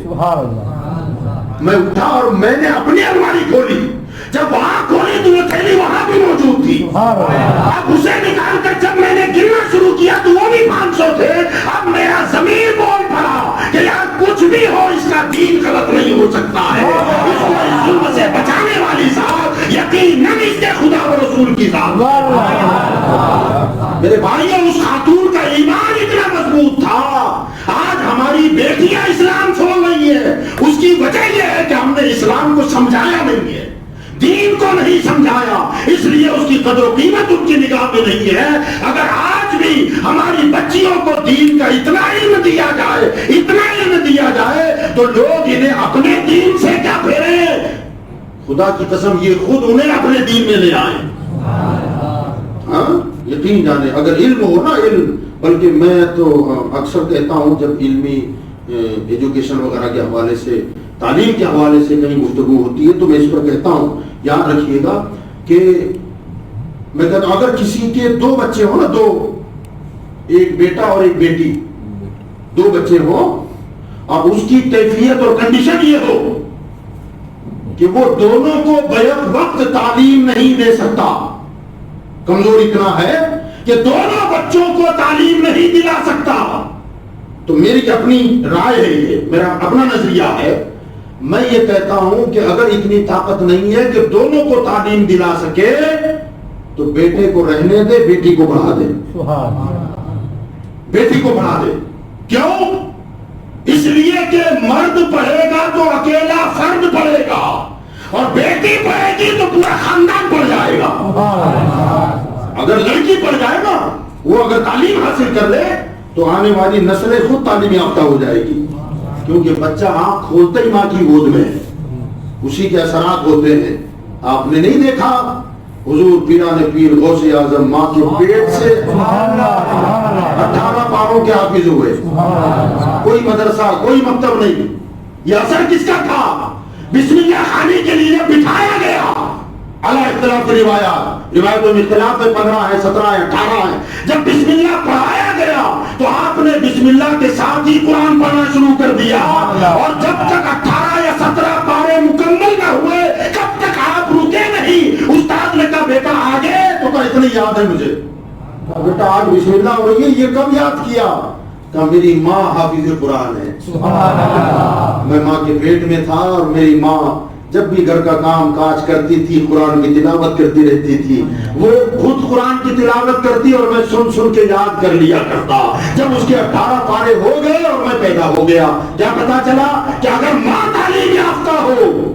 Speaker 2: میں اٹھا اور میں نے اپنی الماری کھولی. جب وہاں کھولی تو وہ تھیلی وہاں بھی موجود تھی. اب اسے نکال کر جب میں نے گننا شروع کیا تو وہ بھی 500 تھے. اب میرا ضمیر بول پڑا کہ یار کچھ بھی ہو اس کا دین غلط نہیں ہو سکتا ہے. اس کو اس ظلم سے بچانے والی ذات یقیناً اس کے خدا و رسول کی ذات. میرے بھائیوں، اس خاتون کا ایمان اتنا مضبوط تھا. آج ہماری بیٹیاں اسلام چھوڑ رہی ہیں، اس کی وجہ یہ ہے کہ ہم نے اسلام کو سمجھایا نہیں ہے، دین کو نہیں سمجھایا، اس لیے اس کی قدر و قیمت ان کی نگاہ میں نہیں ہے. اگر آج بھی ہماری بچیوں کو دین کا اتنا علم دیا جائے، اتنا علم دیا جائے تو لوگ انہیں اپنے دین سے کیا پھیرے. خدا کی قسم یہ خود انہیں اپنے دین میں لے آئے. ہاں یقین جانے اگر علم ہو نا، علم، بلکہ میں تو اکثر کہتا ہوں جب علمی ایجوکیشن وغیرہ کے حوالے سے، تعلیم کے حوالے سے کہیں گفتگو ہوتی ہے تو میں اس پر کہتا ہوں یاد رکھیے گا کہ میں کہتا ہوں اگر کسی کے 2 بچے ہوں نا، 2، ایک بیٹا اور ایک بیٹی، 2 بچے ہوں، اب اس کی کیفیت اور کنڈیشن یہ ہو کہ وہ دونوں کو بیک وقت تعلیم نہیں دے سکتا، کمزور اتنا ہے کہ دونوں بچوں کو تعلیم نہیں دلا سکتا، تو میری اپنی رائے ہے، یہ میرا اپنا نظریہ ہے. میں یہ کہتا ہوں کہ اگر اتنی طاقت نہیں ہے کہ دونوں کو تعلیم دلا سکے تو بیٹے کو رہنے دے، بیٹی کو بڑھا دے. بیٹی کو بڑھا دے. کیوں؟ اس لیے کہ مرد پڑھے گا تو اکیلا فرد پڑھے گا، اور بیٹی پڑھے گی تو پورا خاندان پڑھ جائے گا. اگر لڑکی پڑھ جائے نا، وہ اگر تعلیم حاصل کر لے تو آنے والی نسلیں خود تعلیم یافتہ ہو جائے گی. کیونکہ بچہ آنکھ کھولتے ہی ماں کی گود میں ہے، اسی کے اثرات ہوتے ہیں. آپ نے نہیں دیکھا حضور پیران پیر غوث اعظم ماں کے پیٹ سے 18 پاروں کے حافظ ہوئے. کوئی مدرسہ، کوئی مکتب نہیں. یہ اثر کس کا تھا؟ بسم اللہ خانی کے لیے بٹھایا گیا. اللہ اختلاف کی روایتوں میں اختلاف ہے، 15 ہے، 17 ہے، 18 ہے. جب بسم اللہ پڑھایا گیا تو آپ نے بسم اللہ کے ساتھ ہی قرآن پڑھنا شروع کر دیا. اور جب تک 18 یا 17 پارے مکمل نہ ہوئے کب تک آپ رکے نہیں. استاد نے کہا بیٹا آگے, تو کہا اتنی یاد ہے مجھے. بیٹا آج بسم اللہ ہو رہی ہے, یہ کب یاد کیا؟ کہ میری ماں حافظ قرآن ہے. میں ماں کے پیٹ میں تھا اور میری ماں جب بھی گھر کا کام کاج کرتی تھی قرآن کی تلاوت کرتی رہتی تھی. وہ خود قرآن کی تلاوت کرتی اور میں سن سن کے یاد کر لیا کرتا. جب اس کے 18 پارے ہو گئے اور میں پیدا ہو گیا, کیا پتا چلا کہ اگر ماں تعلیم یافتہ ہو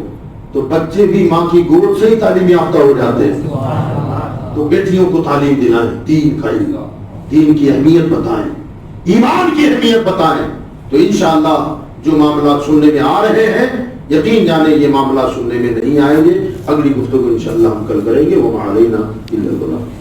Speaker 2: تو بچے بھی ماں کی گود سے ہی تعلیم یافتہ ہو جاتے ہیں. تو بیٹیوں کو تعلیم دلائیں, دین کا علم, دین کی اہمیت بتائیں, ایمان کی اہمیت بتائیں. تو انشاءاللہ جو معاملات سننے میں آ رہے ہیں یقین جانے یہ معاملات سننے میں نہیں آئیں گے. اگلی گفتگو انشاءاللہ ہم کل کریں گے. وما علینا الا البلاغ.